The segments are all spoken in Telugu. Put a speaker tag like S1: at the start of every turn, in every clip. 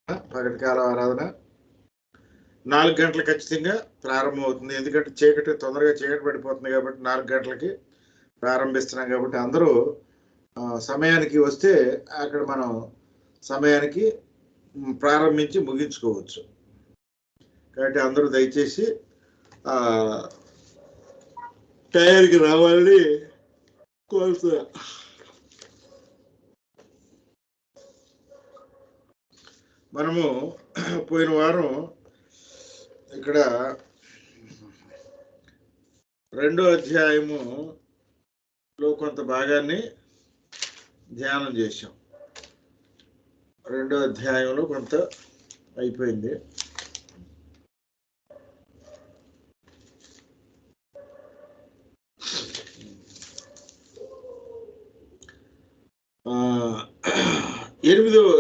S1: పగటి కాల ఆరాధన 4 గంటలు ఖచ్చితంగా ప్రారంభమవుతుంది. ఎందుకంటే చీకటి తొందరగా చీకటి పడిపోతుంది కాబట్టి 4 గంటలకి ప్రారంభిస్తున్నాం కాబట్టి అందరూ సమయానికి వస్తే అక్కడ మనం సమయానికి ప్రారంభించి ముగించుకోవచ్చు. కాబట్టి అందరూ దయచేసి టైర్కి రావాలని కోరుతున్నా. మనము పోయిన వారం ఇక్కడ 2వ అధ్యాయములో కొంత భాగాన్ని ధ్యానం చేశాం. 2వ అధ్యాయంలో కొంత అయిపోయింది.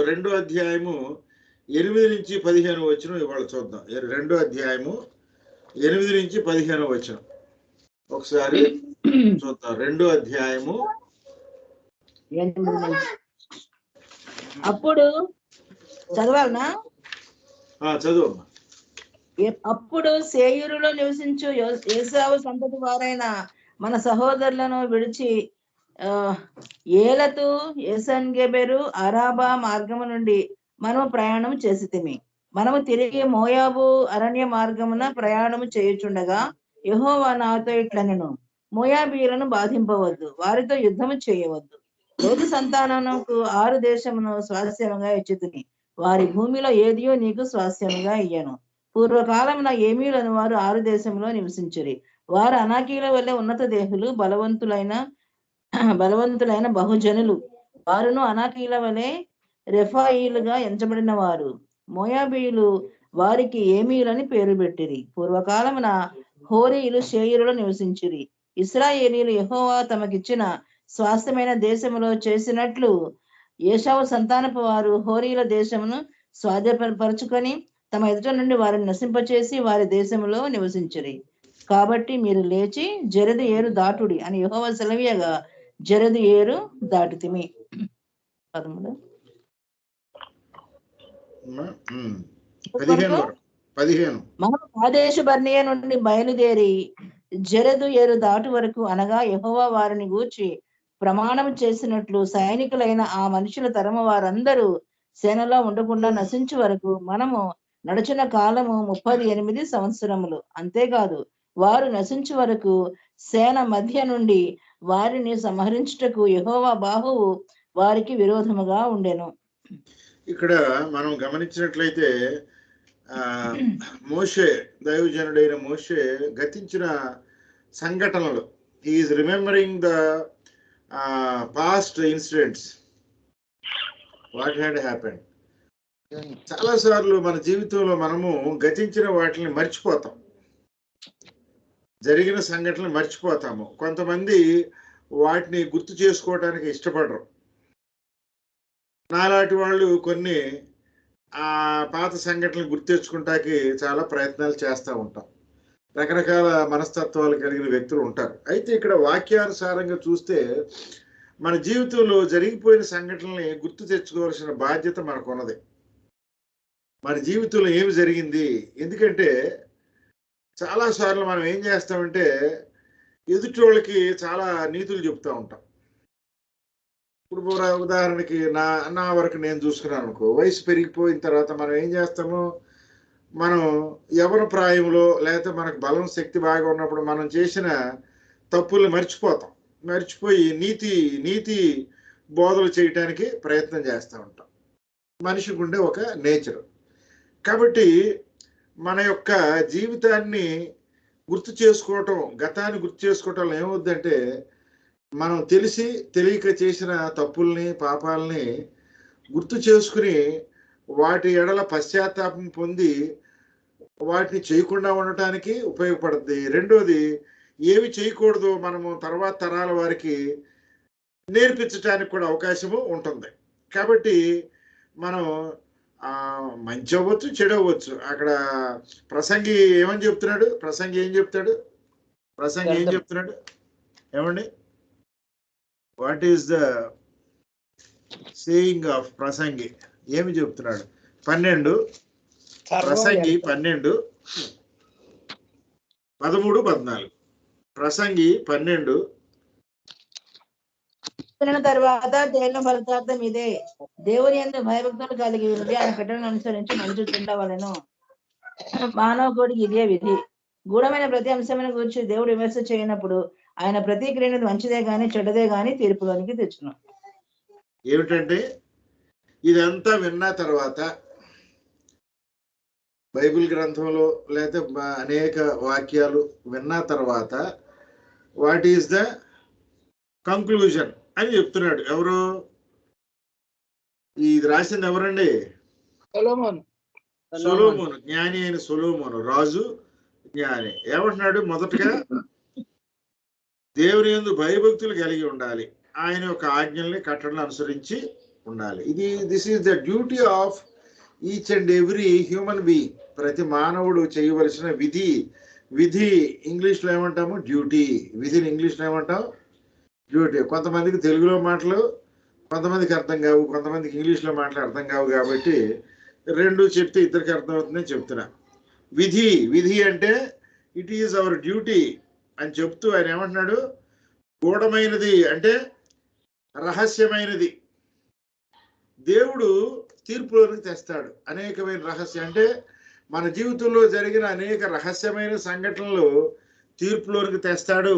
S1: రెండో అధ్యాయము 8 నుంచి 15 వచనం ఇవాళ చూద్దాం. 2వ అధ్యాయము 8 నుంచి 15 వచనం ఒకసారి చూద్దాం. 2వ అధ్యాయము
S2: అప్పుడు చదవాలనా?
S1: చదువమ్మా.
S2: అప్పుడు సేయూరులో నివసించు ఏసావు సంతతి వారైన మన సహోదరులను విడిచి ఏలతు, ఏసన్గెబెరు, అరాబా మార్గము నుండి మనము ప్రయాణం చేసితిమి. మనము తిరిగి మోయాబు అరణ్య మార్గమున ప్రయాణము చేయుచుండగా యెహోవా నాతో ఇట్లనెను, మోయాబీయులను బాధింపవద్దు, వారితో యుద్ధము చేయవద్దు. లోతు సంతానమునకు 6 దేశమును స్వాస్థ్యముగా ఇచ్చితిని, వారి భూమిలో ఏదియో నీకు స్వాస్థ్యముగా ఇయ్యను. పూర్వకాలమున ఏమీలను వారు 6 దేశంలో నివసించిరి. వారు అనాకీల వల్లే ఉన్నత దేహులు, బలవంతులైన బహుజనులు. వారును అనాకీల వలె రెఫాయిలుగా ఎంచబడిన వారు. మోయాబీయులు వారికి ఏమీలని పేరు పెట్టిరి. పూర్వకాలమున హోరీయులు షేయురులో నివసించిరి. ఇశ్రాయేలీయులు యెహోవా తమకిచ్చిన స్వాస్థ్యమైన దేశములో చేసినట్లు ఏశావు సంతానపు వారు హోరీయుల దేశమును స్వాధీనపరచుకొని తమ ఎదుట నుండి వారిని నశింపచేసి వారి దేశంలో నివసించిరి. కాబట్టి మీరు లేచి జరదు ఏరు దాటుడి అని యెహోవా సెలవీయగా జరదు ఏరు దాటుతిమి. 13 మనం కాదేషు బర్నియా నుండి బయలుదేరి జరదు ఏరు దాటు వరకు, అనగా యెహోవా వారిని గూర్చి ప్రమాణం చేసినట్లు సైనికులైన ఆ మనుషుల తరము వారందరూ సేనలో ఉండకుండా నశించు వరకు మనము నడిచిన కాలము 38 సంవత్సరములు. అంతేకాదు, వారు నశించు వరకు సేన మధ్య నుండి వారిని సంహరించుటకు యెహోవా బాహువు వారికి విరోధముగా ఉండెను.
S1: ఇక్కడ మనం గమనించినట్లయితే మోషే, దైవజనుడైన మోషే గతించిన సంఘటనలు, he is remembering the past incidents, what had happened. చాలాసార్లు మన జీవితంలో మనము గతించిన వాటిని మర్చిపోతాం, జరిగిన సంఘటనలు మర్చిపోతాము. కొంతమంది వాటిని గుర్తు చేసుకోవడానికి ఇష్టపడరు. నాలాంటి వాళ్ళు కొన్ని పాత సంఘటనలు గుర్తు తెచ్చుకుంటానికి చాలా ప్రయత్నాలు చేస్తూ ఉంటాం. రకరకాల మనస్తత్వాలు కలిగిన వ్యక్తులు ఉంటారు. అయితే ఇక్కడ వాక్యానుసారంగా చూస్తే మన జీవితంలో జరిగిపోయిన సంఘటనల్ని గుర్తు తెచ్చుకోవాల్సిన బాధ్యత మనకు ఉన్నది. మన జీవితంలో ఏమి జరిగింది, ఎందుకంటే చాలాసార్లు మనం ఏం చేస్తామంటే ఎదుటి వాళ్ళకి చాలా నీతులు చెప్తూ ఉంటాం. ఇప్పుడు ఉదాహరణకి నా వరకు నేను చూసుకున్నాను అనుకో, వయసు పెరిగిపోయిన తర్వాత మనం ఏం చేస్తాము, మనం యవ్వన ప్రాయంలో లేకపోతే మనకు బలం శక్తి బాగా ఉన్నప్పుడు మనం చేసిన తప్పులు మర్చిపోయి నీతి బోధలు చేయటానికి ప్రయత్నం చేస్తూ ఉంటాం. మనిషికి ఉండే ఒక నేచర్. కాబట్టి మన యొక్క జీవితాన్ని గుర్తు చేసుకోవటం, గతాన్ని గుర్తు చేసుకోవటం ఏమవుద్దంటే మనం తెలియక చేసిన తప్పుల్ని, పాపాలని గుర్తు చేసుకుని వాటి ఎడల పశ్చాత్తాపం పొంది వాటిని చేయకుండా ఉండటానికి ఉపయోగపడుతుంది. రెండోది, ఏమి చేయకూడదు మనము తర్వాత తరాల వారికి నేర్పించడానికి కూడా అవకాశము ఉంటుంది. కాబట్టి మనం మంచి అవ్వచ్చు, చెడు అవ్వచ్చు. అక్కడ ప్రసంగి ఏమని చెప్తున్నాడు, ప్రసంగి ఏం చెప్తున్నాడు ఏమండి? What is the saying of ప్రసంగి? ఏమి చెప్తున్నాడు? 12, ప్రసంగి 12, 13, 14. ప్రసంగి 12.
S2: తర్వాత తేలిన ఫలితార్థం ఇదే, దేవుని యందు భయభక్తులు కలిగి ఉండి ఆయన కట్టడలను అనుసరించి నడుచుచుండవలెను. మానవ కోడికి ఇదే విధి. గూఢమైన ప్రతి అంశమైన గురించి దేవుడు విమర్శ చేయనప్పుడు ఆయన ప్రతి క్రియను మంచిదే గాని చెడ్డదే గాని తీర్పులోనికి తెచ్చును.
S1: ఏమిటంటే ఇదంతా విన్న తర్వాత బైబిల్ గ్రంథంలో లేదా అనేక వాక్యాలు విన్న తర్వాత వాట్ ఈస్ ద కంక్లూజన్ అని చెప్తున్నాడు. ఎవరు ఇది రాసింది? ఎవరండి? సొలొమోను, జ్ఞాని అయిన సొలొమోను, రాజు జ్ఞాని. ఏమంటున్నాడు? మొదటగా దేవుని యందు భయభక్తులు కలిగి ఉండాలి, ఆయన యొక్క ఆజ్ఞల్ని కట్టడలను అనుసరించి ఉండాలి. This is the duty of each and every human being. ప్రతి మానవుడు చేయవలసిన విధి ఇంగ్లీష్లో ఏమంటాము? డ్యూటీ. విధిని ఇంగ్లీష్లో ఏమంటాం? డ్యూటీ. కొంతమందికి తెలుగులో మాటలు కొంతమందికి అర్థం కావు, కొంతమందికి ఇంగ్లీష్లో మాటలు అర్థం కావు, కాబట్టి రెండు చెప్తే ఇద్దరికి అర్థమవుతుందని చెప్తున్నా. విధి అంటే ఇట్ ఈజ్ అవర్ డ్యూటీ అని చెప్తూ ఆయన ఏమంటున్నాడు? గూఢమైనది అంటే రహస్యమైనది. దేవుడు తీర్పులోనికి తెస్తాడు అనేకమైన రహస్యం, అంటే మన జీవితంలో జరిగిన అనేక రహస్యమైన సంఘటనలు తీర్పులోనికి తెస్తాడు.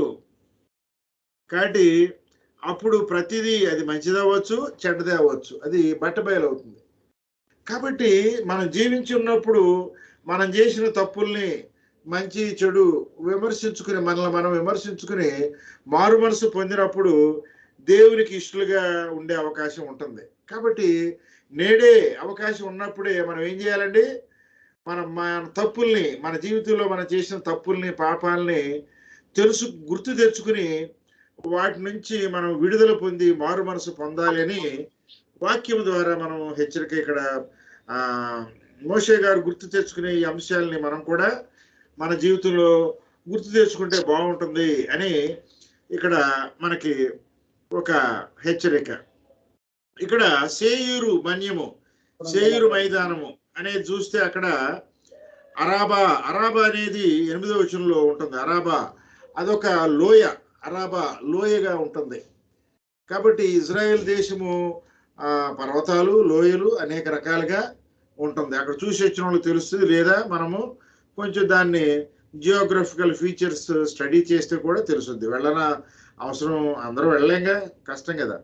S1: కాబట్టి అప్పుడు ప్రతిదీ అది మంచిది అవ్వచ్చు, చెడ్డదే అవ్వచ్చు, అది బట్టబయలవుతుంది. కాబట్టి మనం జీవించి ఉన్నప్పుడు మనం చేసిన తప్పుల్ని, మంచి చెడు విమర్శించుకుని, మనల్ని మనం విమర్శించుకుని మారు మనసు పొందినప్పుడు దేవునికి ఇష్టలుగా ఉండే అవకాశం ఉంటుంది. కాబట్టి నేడే అవకాశం ఉన్నప్పుడే మనం ఏం చేయాలండి? మన తప్పుల్ని, మన జీవితంలో మనం చేసిన తప్పుల్ని, పాపాలని గుర్తు తెచ్చుకుని వాటి నుంచి మనం విడుదల పొంది మారు మనసు పొందాలి అని వాక్యం ద్వారా మనం హెచ్చరిక ఇక్కడ మోషే గారు గుర్తు తెచ్చుకునే ఈ అంశాలని మనం కూడా మన జీవితంలో గుర్తు తెచ్చుకుంటే బాగుంటుంది అని ఇక్కడ మనకి ఒక హెచ్చరిక. ఇక్కడ సేయూరు మన్యము, సేయూరు మైదానము అనేది చూస్తే అక్కడ అరాబా అనేది 8వ వచనంలో ఉంటుంది. అరాబా అదొక లోయ, అరాబా లోయగా ఉంటుంది. కాబట్టి ఇజ్రాయెల్ దేశము పర్వతాలు, లోయలు అనేక రకాలుగా ఉంటుంది. అక్కడ చూసి వచ్చిన వాళ్ళకి తెలుస్తుంది, లేదా మనము కొంచెం దాన్ని జియోగ్రఫికల్ ఫీచర్స్ స్టడీ చేస్తే కూడా తెలుస్తుంది. వెళ్ళన అవసరం, అందరూ వెళ్ళలేంగా, కష్టం కదా.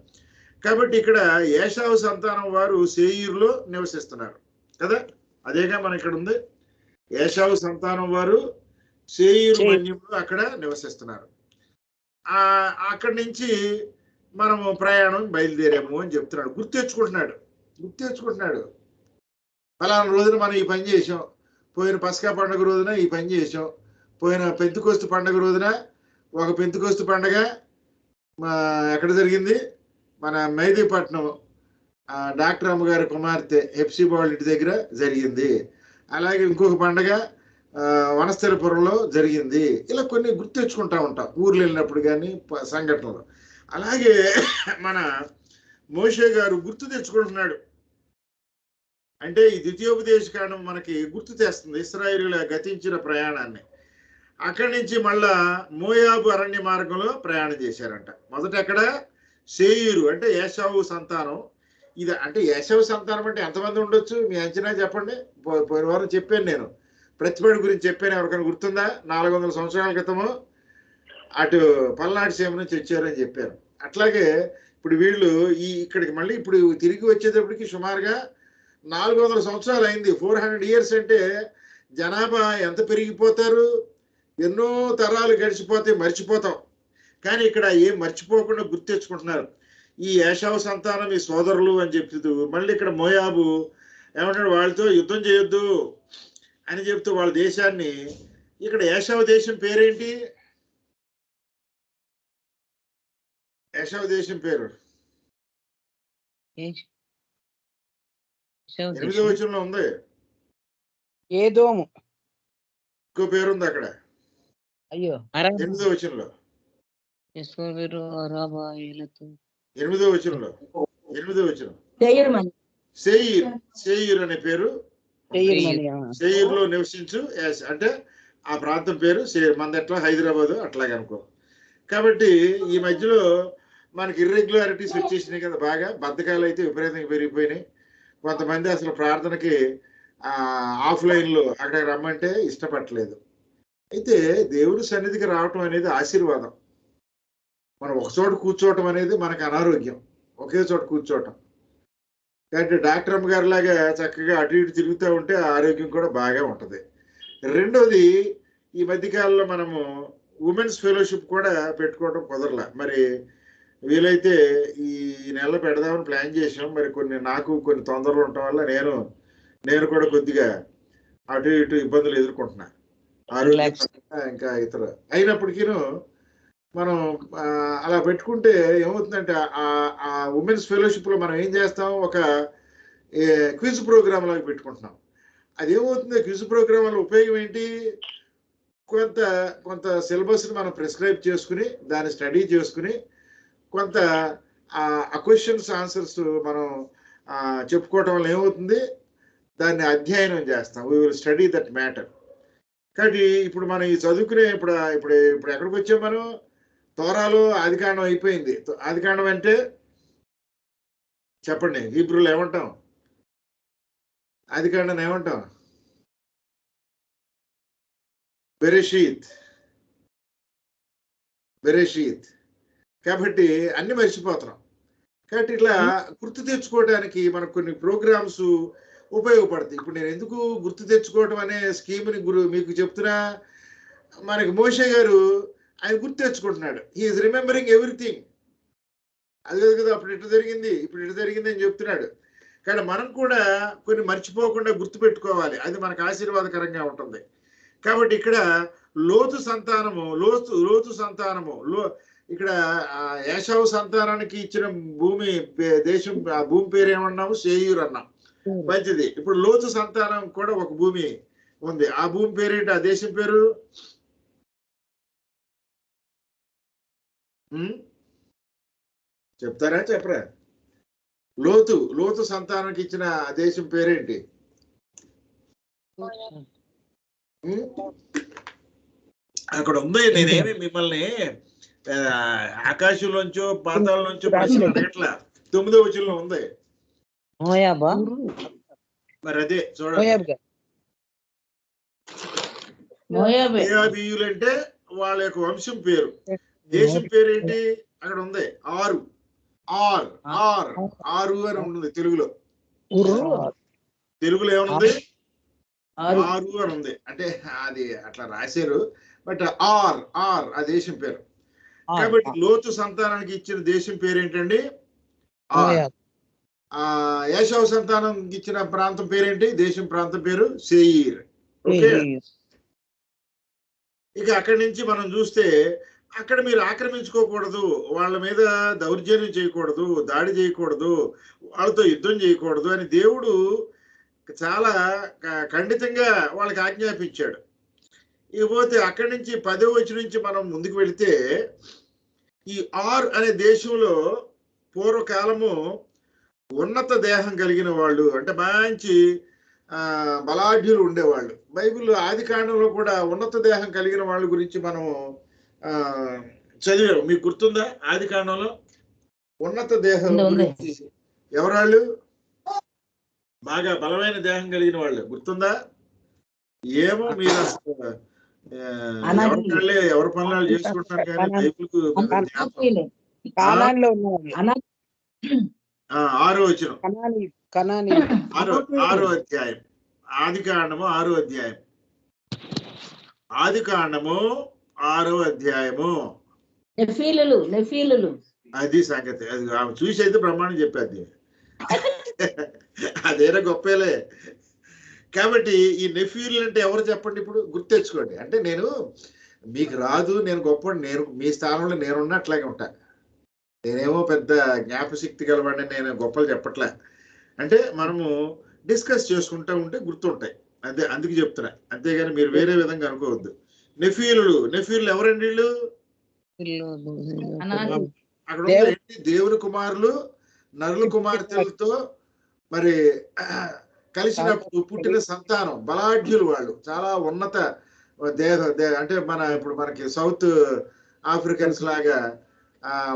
S1: కాబట్టి ఇక్కడ ఏశావు సంతానం వారు సేయీరులో నివసిస్తున్నారు కదా, అదేగా మన ఇక్కడ ఉంది. ఏశావు సంతానం వారు సేయీరు మన్యంలో అక్కడ నివసిస్తున్నారు. అక్కడి నుంచి మనము ప్రయాణం బయలుదేరాము అని చెప్తున్నాడు. గుర్తెచ్చుకుంటున్నాడు. ఫలానా రోజున మనం ఈ పని చేసాం, పోయిన పస్కా పండుగ రోజున ఈ పని చేసాం, పోయిన పెంతుకోస్తు పండుగ రోజున ఒక పెంతుకోస్తు పండుగ ఎక్కడ జరిగింది? మన మెహదీపట్నం డాక్టర్ అమ్మగారి కుమార్తె హెప్సిబాల్ ఇంటి దగ్గర జరిగింది. అలాగే ఇంకొక పండుగ వనస్థలిపురంలో జరిగింది. ఇలా కొన్ని గుర్తు తెచ్చుకుంటా ఉంటాం ఊర్లు వెళ్ళినప్పుడు కానీ సంఘటనలు. అలాగే మన మోషే గారు గుర్తు తెచ్చుకుంటున్నాడు. అంటే ఈ ద్వితీయోపదేశ కాండం మనకి గుర్తు తెస్తుంది ఇశ్రాయేలీయుల గతించిన ప్రయాణాన్ని. అక్కడి నుంచి మళ్ళా మోయాబు అరణ్య మార్గంలో ప్రయాణం చేశారంట. మొదట ఎక్కడ? సేయీరు, అంటే ఏశావు సంతానం. ఇది అంటే ఏశావు సంతానం అంటే ఎంతమంది ఉండొచ్చు మీ అంచనా చెప్పండి? పోయిన వారం చెప్పాను నేను, ప్రతిపాడు గురించి చెప్పాను. ఎవరికైనా గుర్తుందా? 400 సంవత్సరాల క్రితము అటు పల్నాడు సీమ నుంచి వచ్చారని చెప్పారు. అట్లాగే ఇప్పుడు వీళ్ళు ఇక్కడికి మళ్ళీ ఇప్పుడు తిరిగి వచ్చేటప్పటికి సుమారుగా 400 సంవత్సరాలు అయింది. 400 years అంటే జనాభా ఎంత పెరిగిపోతారు? ఎన్నో తరాలు గడిచిపోతే మర్చిపోతాం. కానీ ఇక్కడ ఏం మర్చిపోకుండా గుర్తు తెచ్చుకుంటున్నారు. ఈ ఏశావు సంతానం ఈ సోదరులు అని చెప్తూ మళ్ళీ ఇక్కడ మోయాబు ఏమంటాడు? వాళ్ళతో యుద్ధం చేయొద్దు అని చెప్తూ వాళ్ళ దేశాన్ని, ఇక్కడ ఏశావు దేశం పేరేంటి? ఏశావు దేశం పేరు 8వ వచనంలో ఉంది.
S3: ఏదోము
S1: ఇంకో పేరుంది అక్కడ.
S3: అయ్యో
S1: 8వ వచనంలో, 8వ వచనంలో, 8వ వచనం సేయిర్, సేయిర్ అనే పేరు
S3: చెయ్యమని
S1: సేయిర్లో నివసించు. అంటే ఆ ప్రాంతం పేరు సేయిర్. మనది ఎట్లా హైదరాబాద్ అట్లాగే అనుకో. కాబట్టి ఈ మధ్యలో మనకి ఇర్రెగ్యులారిటీస్ వచ్చేసినాయి కదా, బాగా బద్ధకాలు అయితే విపరీతంగా పెరిగిపోయినాయి. కొంతమంది అసలు ప్రార్థనకి ఆఫ్లైన్లో అక్కడికి రమ్మంటే ఇష్టపడలేదు. అయితే దేవుడి సన్నిధికి రావటం అనేది ఆశీర్వాదం. మనం ఒక చోట కూర్చోవటం అనేది మనకు అనారోగ్యం, ఒకే చోట కూర్చోవటం. కాబట్టి డాక్టర్ అమ్మ గారి లాగా చక్కగా అటు ఇటు తిరుగుతూ ఉంటే ఆరోగ్యం కూడా బాగా ఉంటుంది. రెండోది, ఈ మధ్యకాలంలో మనము ఉమెన్స్ ఫెలోషిప్ కూడా పెట్టుకోవడం కుదరలా. మరి వీలైతే ఈ నెల పెడదామని ప్లాన్ చేసాం. మరి నాకు కొన్ని తొందరలు ఉండటం వల్ల నేను కూడా కొద్దిగా అటు ఇటు ఇబ్బందులు ఎదుర్కొంటున్నా ఆరోగ్యం ఇంకా ఇతర. అయినప్పటికీ మనం అలా పెట్టుకుంటే ఏమవుతుందంటే ఆ ఉమెన్స్ ఫెలోషిప్ లో మనం ఏం చేస్తాం, ఒక క్విజ్ ప్రోగ్రామ్ లాగా పెట్టుకుంటున్నాం. అది ఏమవుతుంది, క్విజ్ ప్రోగ్రామ్ వల్ల ఉపయోగం ఏంటి, కొంత సిలబస్ని మనం ప్రిస్క్రైబ్ చేసుకుని దాన్ని స్టడీ చేసుకుని కొంత ఆ క్వశ్చన్స్ ఆన్సర్స్ మనం చెప్పుకోవటం వల్ల ఏమవుతుంది, దాన్ని అధ్యయనం చేస్తాం. We will study that matter. కాబట్టి ఇప్పుడు మనం ఈ చదువుకునే ఇప్పుడు ఎక్కడికి వచ్చాం, మనం తోరాలో ఆదికాండం అయిపోయింది. ఆదికాండం అంటే చెప్పండి, హీబ్రూలో ఏమంటాం, ఆదికాండం ఏమంటాం, బెరెషీత్. కాబట్టి అన్ని మర్చిపోతున్నాం. కాబట్టి ఇట్లా గుర్తు తెచ్చుకోవడానికి మనకు కొన్ని ప్రోగ్రామ్స్ ఉపయోగపడతాయి. ఇప్పుడు నేను ఎందుకు గుర్తు తెచ్చుకోవడం అనే స్కీమ్ని మీకు చెప్తున్నా, మనకి మోషే గారు ఆయన గుర్తు తెచ్చుకుంటున్నాడు. He's remembering everything. అది లేదు కదా, అప్పుడు ఇటు జరిగింది, ఇప్పుడు ఇటు జరిగింది అని చెప్తున్నాడు. కానీ మనం కూడా కొన్ని మర్చిపోకుండా గుర్తు పెట్టుకోవాలి, అది మనకు ఆశీర్వాదకరంగా ఉంటుంది. కాబట్టి ఇక్కడ లోతు సంతానము ఇక్కడ ఏశావు సంతానానికి ఇచ్చిన దేశం, ఆ భూమి పేరు ఏమన్నాము, సేయూర్ అన్నాం. మంచిది. ఇప్పుడు లోతు సంతానం కూడా ఒక భూమి ఉంది. ఆ భూమి పేరేంటి, ఆ దేశం పేరు చెప్తారా చెప్పరా? లోతు సంతానానికి ఇచ్చిన ఆ దేశం పేరేంటి? అక్కడ ఉంది. నేనేమి మిమ్మల్ని ఆకాశంలోంచో పాతాళంలోంచో ప్రశ్న అడగట్లా. 9వ వచనంలో ఉంది. మరి అదే చూడండి, మోయాబీయులంటే వాళ్ళ యొక్క వంశం పేరు. దేశం పేరేంటి అక్కడ ఉంది, ఆరు అని ఉంటుంది తెలుగులో. ఏమనుంది, ఆరు అని ఉంది. అంటే అది అట్లా రాశారు, బట్ ఆర్ ఆ దేశం పేరు. కాబట్టి లోతు సంతానానికి ఇచ్చిన దేశం పేరేంటండి, ఏశావు సంతానం ఇచ్చిన ప్రాంతం పేరేంటి, దేశం ప్రాంతం పేరు సేయీర్. ఓకే. ఇక అక్కడి నుంచి మనం చూస్తే అక్కడ మీరు ఆక్రమించుకోకూడదు, వాళ్ళ మీద దౌర్జన్యం చేయకూడదు, దాడి చేయకూడదు, వాళ్ళతో యుద్ధం చేయకూడదు అని దేవుడు చాలా ఖండితంగా వాళ్ళకి ఆజ్ఞాపించాడు. ఇకపోతే అక్కడి నుంచి 10వ వచనం నుంచి మనం ముందుకు వెళితే, ఈ ఆర్ అనే దేశంలో పూర్వకాలము ఉన్నత దేహం కలిగిన వాళ్ళు, అంటే మంచి బలాఢ్యులు ఉండేవాళ్ళు. బైబిల్ ఆది కాండంలో కూడా ఉన్నత దేహం కలిగిన వాళ్ళ గురించి మనం చదివాం. మీకు గుర్తుందా? ఆది కాండంలో ఉన్నత దేహం గురించి ఎవరాళ్ళు, బాగా బలమైన దేహం కలిగిన వాళ్ళు గుర్తుందా? ఏమో మీరు అసలు ఎవరి పనులు చేసుకుంటున్నారు కానీ బైబిల్కు 6వ వచనం, 6వ అధ్యాయం, ఆది కాండము 6వ అధ్యాయం, ఆది కాండము 6వ అధ్యాయము. అది సంగతి. అది చూసి అయితే బ్రహ్మాండం చెప్పేది, అదేనా గొప్పలే. కాబట్టి ఈ నెఫీలు అంటే ఎవరు చెప్పండి, ఇప్పుడు గుర్తు తెచ్చుకోండి. అంటే నేను మీకు రాదు, నేను గొప్ప, నేను మీ స్థానంలో నేనున్నా అట్లాగే ఉంటా. నేనేమో పెద్ద జ్ఞాపశక్తి గలవాడిని, నేను గొప్పలు చెప్పట్లే. అంటే మనము డిస్కస్ చేసుకుంటూ ఉంటే గుర్తుంటాయి, అదే అందుకు చెప్తున్నా. అంతేగాని మీరు వేరే విధంగా అనుకోవద్దు. నెఫీలు ఎవరండి వీళ్ళు? అక్కడ ఏంటి, దేవుని కుమారులు నరుల కుమార్తెలతో మరి కలిసినప్పుడు పుట్టిన సంతానం బలాఢ్యులు, వాళ్ళు చాలా ఉన్నత అంటే ఇప్పుడు మనకి సౌత్ ఆఫ్రికన్స్ లాగా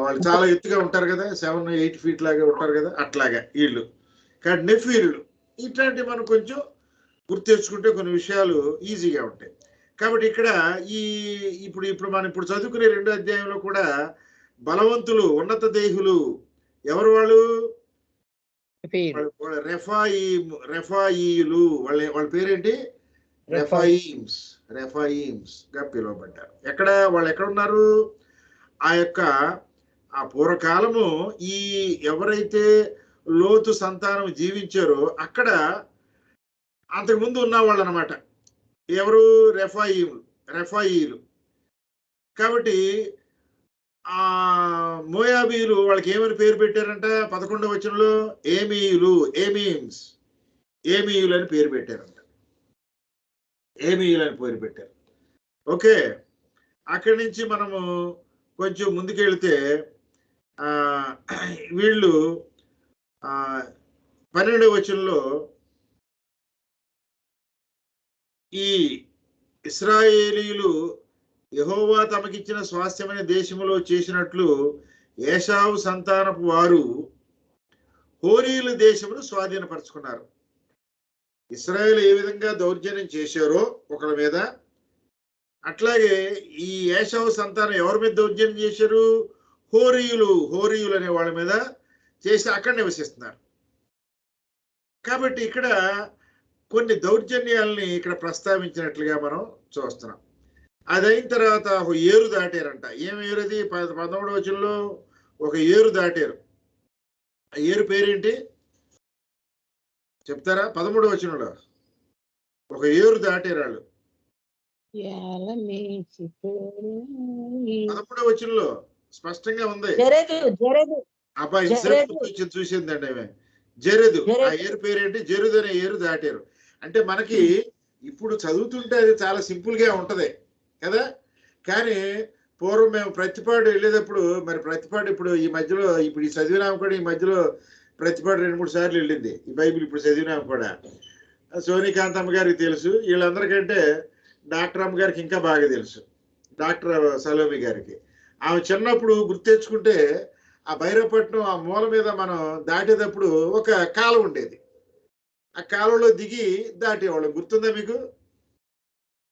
S1: వాళ్ళు చాలా ఎత్తుగా ఉంటారు కదా, 7-8 feet లాగా ఉంటారు కదా, అట్లాగా వీళ్ళు. కానీ నెఫీరులు ఇట్లాంటివి మనం కొంచెం గుర్తు తెచ్చుకుంటే కొన్ని విషయాలు ఈజీగా ఉంటాయి. కాబట్టి ఇక్కడ ఇప్పుడు మనం ఇప్పుడు చదువుకునే 2వ అధ్యాయంలో కూడా బలవంతులు, ఉన్నత దేహులు ఎవరు? వాళ్ళు రెఫాయిలు. వాళ్ళ పేరేంటి? రెఫాయిమ్స్ గా పిలువబడ్డారు. వాళ్ళు ఎక్కడ ఉన్నారు? ఆ పూర్వకాలము ఎవరైతే లోతు సంతానం జీవించారో అక్కడ అంతకుముందు ఉన్నవాళ్ళు అనమాట. ఎవరు? రెఫాయిలు. కాబట్టి ఆ మోయాబీలు వాళ్ళకి ఏమని పేరు పెట్టారంట? 11వ వచనంలో ఏమీయులు అని పేరు పెట్టారంట. ఏమీయులు అని పేరు పెట్టారు. ఓకే, అక్కడి నుంచి మనము కొంచెం ముందుకెళ్తే వీళ్ళు 12వ వచనంలో ఈ ఇశ్రాయేలీయులు యెహోవా తమకిచ్చిన స్వాస్థ్యమైన దేశములో చేసినట్లు ఏశావు సంతానపు వారు హోరీల దేశమును స్వాధీనపరుచుకున్నారు. ఇశ్రాయేలు ఏ విధంగా దౌర్జన్యం చేశారో ఒకరి మీద, అట్లాగే ఈ ఏశావు సంతానం ఎవరి మీద దౌర్జన్యం చేశారు? హోరీయులు అనే వాళ్ళ మీద చేసి అక్కడ నివసిస్తున్నారు. కాబట్టి ఇక్కడ కొన్ని దౌర్జన్యాలని ఇక్కడ ప్రస్తావించినట్లుగా మనం చూస్తున్నాం. అది అయిన తర్వాత ఒక ఏరు దాటారంట. ఏం ఏరు అది? 11వ వచనంలో ఒక ఏరు దాటారు. ఆ ఏరు పేరేంటి చెప్తారా? 13వ వచనంలో ఒక ఏరు దాటారు వాళ్ళు. 13వ వచనంలో స్పష్టంగా ఉంది. అబ్బాయి చూసిందండి ఆమె. జెరెదు. ఆ ఏరు పేరేంటి? జెరెదు అనే ఏరు దాటారు. అంటే మనకి ఇప్పుడు చదువుతుంటే అది చాలా సింపుల్ గా ఉంటది కదా, కానీ పూర్వం మేము ప్రతిపాడు వెళ్ళేటప్పుడు, మరి ప్రతిపాడు ఇప్పుడు ఈ మధ్యలో ఇప్పుడు ఈ చదివినాము కూడా, ఈ మధ్యలో ప్రతిపాడు 2-3 సార్లు వెళ్ళింది ఈ బైబిల్ ఇప్పుడు చదివినాము కూడా. సోనికాంతమ్మ గారికి తెలుసు, వీళ్ళందరికంటే డాక్టర్ అమ్మ గారికి ఇంకా బాగా తెలుసు, డాక్టర్ సలోమి గారికి. ఆమె చిన్నప్పుడు గుర్తు తెచ్చుకుంటే ఆ భైరవపట్నం ఆ మూల మీద మనం దాటేటప్పుడు ఒక కాలువ ఉండేది. ఆ కాలువలో దిగి దాటేవాళ్ళం. గుర్తుందా మీకు?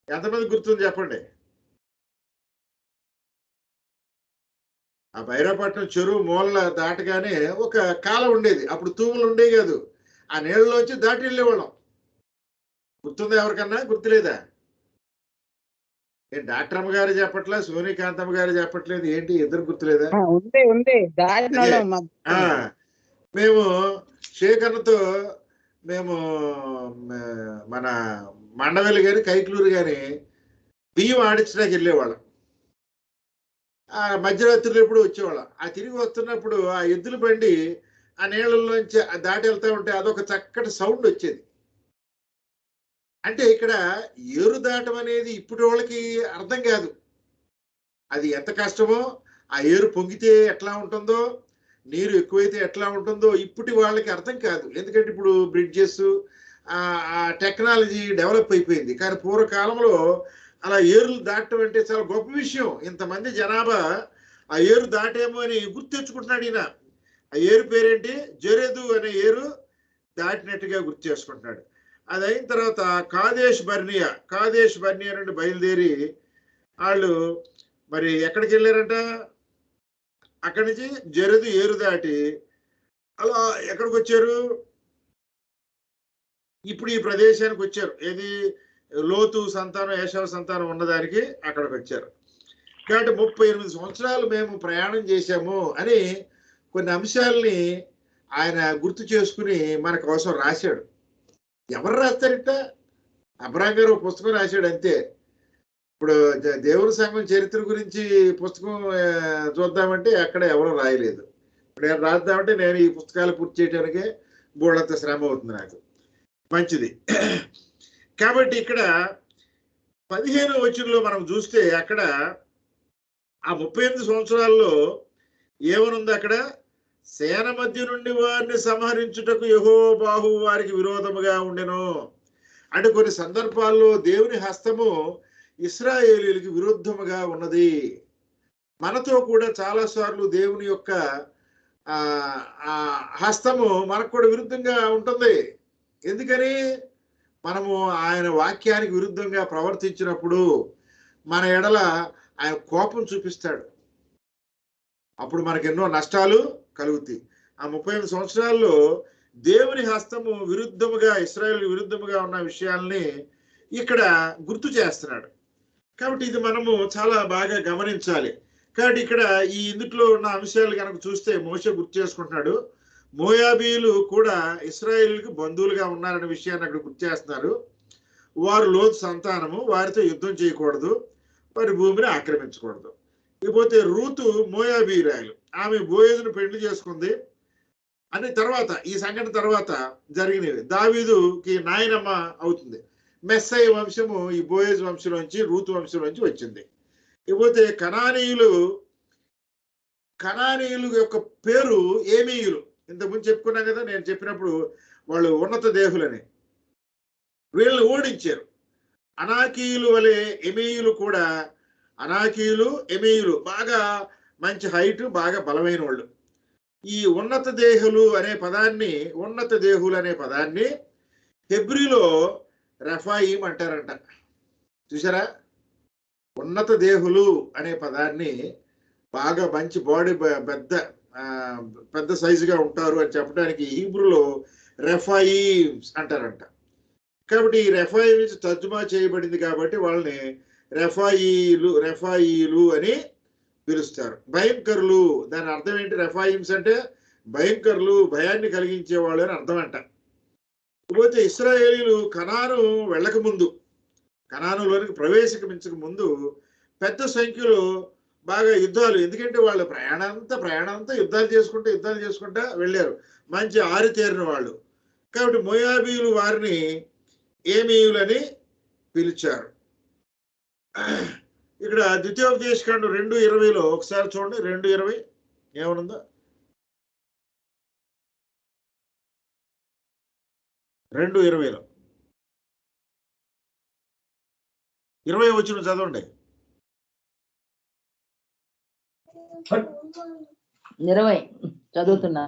S1: ఎంతమంది గుర్తుంది చెప్పండి? ఆ భైరవపట్నం చెరువు మూల దాటగానే ఒక కాలువ ఉండేది. అప్పుడు తూములు ఉండేవి కాదు, ఆ నీళ్ళలోంచి దాటి వెళ్ళేవాళ్ళం. గుర్తుందా ఎవరికన్నా? గుర్తులేదా? డాక్టర్ అమ్మ గారు చెప్పట్లే, సోనికాంతమ్మ గారు చెప్పట్లేదు, ఏంటి ఇద్దరు గుర్తులేదా? మేము శేఖర్తో మేము మన మండవెల్లి గాని కైక్లూరు గాని బియ్యం ఆడించడానికి వెళ్ళేవాళ్ళం. ఆ మధ్యరాత్రులు ఎప్పుడు వచ్చేవాళ్ళం. ఆ తిరిగి వస్తున్నప్పుడు ఆ ఎద్దుల బండి ఆ నీళ్ళల్లోంచి దాటి వెళ్తా ఉంటే అదొక చక్కటి సౌండ్ వచ్చేది. అంటే ఇక్కడ ఏరు దాటం అనేది ఇప్పటి వాళ్ళకి అర్థం కాదు. అది ఎంత కష్టమో, ఆ ఏరు పొంగితే ఎట్లా ఉంటుందో, నీరు ఎక్కువైతే ఎట్లా ఉంటుందో ఇప్పటి వాళ్ళకి అర్థం కాదు. ఎందుకంటే ఇప్పుడు బ్రిడ్జెస్, ఆ టెక్నాలజీ డెవలప్ అయిపోయింది. కానీ పూర్వకాలంలో అలా ఏరులు దాటడం అంటే చాలా గొప్ప విషయం. ఇంతమంది జనాభా ఆ ఏరు దాటేమో అని గుర్తు తెచ్చుకుంటున్నాడు ఈయన. ఆ ఏరు పేరేంటి? జెరెదు అనే ఏరు దాటినట్టుగా గుర్తు చేసుకుంటున్నాడు. అది అయిన తర్వాత కాదేశ్ బర్నియా నుండి బయలుదేరి వాళ్ళు మరి ఎక్కడికి వెళ్ళారంట? అక్కడి నుంచి జెరెదు ఏరు దాటి అలా ఎక్కడికి వచ్చారు? ఇప్పుడు ఈ ప్రదేశానికి వచ్చారు. ఏది? లోతు సంతానం, ఏశావు సంతానం ఉన్నదానికి అక్కడికి వచ్చారు. కాబట్టి 38 సంవత్సరాలు మేము ప్రయాణం చేశాము అని కొన్ని అంశాలని ఆయన గుర్తు చేసుకుని మన కోసం రాశాడు. ఎవరు రాస్తారట? అబ్రహాం గారు ఒక పుస్తకం రాశాడు అంతే. ఇప్పుడు దేవుని సంఘం చరిత్ర గురించి పుస్తకం చూద్దామంటే అక్కడ ఎవరు రాయలేదు. ఇప్పుడు నేను రాద్దామంటే నేను ఈ పుస్తకాలు పూర్తి చేయడానికే బోళ్ళంత శ్రమ అవుతుంది నాకు. మంచిది. కాబట్టి ఇక్కడ 15వ వచనంలో మనం చూస్తే అక్కడ ఆ 38 సంవత్సరాల్లో ఏమనుంది? అక్కడ సేన మధ్య నుండి వారిని సంహరించుటకు యెహోవాహు వారికి విరోధముగా ఉండెను. అంటే కొన్ని సందర్భాల్లో దేవుని హస్తము ఇశ్రాయేలీయులకు విరుద్ధముగా ఉన్నది. మనతో కూడా చాలాసార్లు దేవుని యొక్క హస్తము మనకు కూడా విరుద్ధంగా ఉంటుంది. ఎందుకని? మనము ఆయన వాక్యానికి విరుద్ధంగా ప్రవర్తించినప్పుడు మన ఎడల ఆయన కోపం చూపిస్తాడు. అప్పుడు మనకు ఎన్నో నష్టాలు కలుగుతాయి. ఆ 38 సంవత్సరాల్లో దేవుని హస్తము విరుద్ధముగా, ఇశ్రాయేలు విరుద్ధముగా ఉన్న విషయాల్ని ఇక్కడ గుర్తు చేస్తున్నాడు. కాబట్టి ఇది మనము చాలా బాగా గమనించాలి. కాబట్టి ఇక్కడ ఈ ఇందులో ఉన్న అంశాలు కనుక చూస్తే మోషే గుర్తు చేసుకుంటున్నాడు. మోయాబీలు కూడా ఇశ్రాయేలుకి బంధువులుగా ఉన్నారనే విషయాన్ని అక్కడ గుర్తు చేస్తున్నారు. వారు లోతు సంతానము, వారితో యుద్ధం చేయకూడదు, వారి భూమిని ఆక్రమించకూడదు. ఇకపోతే రూతు మోయాబీరాయలు, ఆమె బోయేజును పెళ్లి చేసుకుంది అని తర్వాత ఈ సంఘటన తర్వాత జరిగినవి. దావీదుకి నాయనమ్మ అవుతుంది. మెస్సయ్య వంశము ఈ బోయేజు వంశంలోంచి, రూతు వంశంలోంచి వచ్చింది. ఇకపోతే కనానీయులు యొక్క పేరు ఏమీయులు. ఇంతకుముందు చెప్పుకున్నాం కదా, నేను చెప్పినప్పుడు వాళ్ళు ఉన్నత దేహులని. వీళ్ళని ఓడించారు. అనాకీయులు వలె ఎమీయులు కూడా, అనాకీయులు ఎమీయులు బాగా మంచి హైట్, బాగా బలమైన వాళ్ళు. ఈ ఉన్నత దేహులు అనే పదాన్ని హెబ్రీలో రెఫాయిం అంటారంట. చూసారా? ఉన్నత దేహులు అనే పదాన్ని బాగా మంచి బాడీ, పెద్ద సైజుగా ఉంటారు అని చెప్పడానికి హీబ్రూలో రెఫాయిమ్స్ అంటారంట. కాబట్టి ఈ రెఫాయిమ్స్ తర్జుమా చేయబడింది కాబట్టి వాళ్ళని రెఫాయిలు అని పిలుస్తారు. భయంకరులు, దాని అర్థం ఏంటి? రెఫాయిమ్స్ అంటే భయంకరులు, భయాన్ని కలిగించేవాళ్ళు అని అర్థం అంట. ఇకపోతే ఇశ్రాయేలీలు కనాను వెళ్ళక ముందు, కనానులోనికి ప్రవేశించక ముందు పెద్ద సంఖ్యలో బాగా యుద్ధాలు, ఎందుకంటే వాళ్ళు ప్రయాణంతా యుద్ధాలు చేసుకుంటా వెళ్ళారు. మంచి ఆరితేరిన వాళ్ళు. కాబట్టి మోయాబీలు వారిని ఏమీయులని పిలిచారు. ఇక్కడ ద్వితీయోపదేశకాండం 2:20లో ఒకసారి చూడండి. 2:20 ఏమనుందో? 2:20లో 20 వచనం చదవండి.
S2: 20 చదువుతున్నా.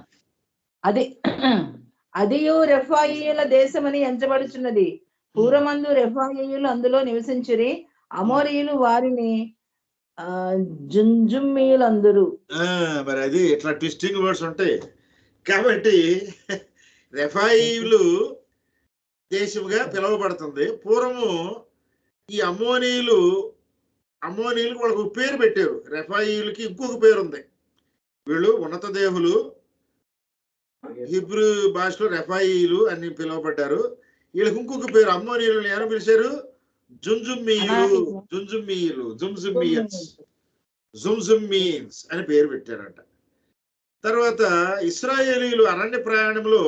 S2: అదియు రెఫాయియుల దేశమని ఎంచబడుచున్నది. పూర్వమందు రెఫాయియులు అందులో నివసించిరి. అమోరీయులు వారిని జుంజుమ్మీయులందరూ.
S1: మరి అది ఇట్లా ట్విస్టింగ్ వర్డ్స్ ఉంటాయి. కాబట్టి రెఫాయిలు దేశముగా పిలువబడుతుంది. పూర్వము ఈ అమ్మోనీయులు వాళ్ళకు పేరు పెట్టారు. రెఫాయిలకి ఇంకొక పేరు ఉంది. వీళ్ళు ఉన్నత దేహులు, హిబ్రూ భాషలో రెఫాయిలు అని పిలువబడ్డారు. వీళ్ళకి ఇంకొక పేరు అమ్మోనీయులు ఏమని పిలిచారు? జుమ్జుమ్మీన్స్ అని పేరు పెట్టారట. తర్వాత ఇశ్రాయేలీలు అరణ్య ప్రయాణంలో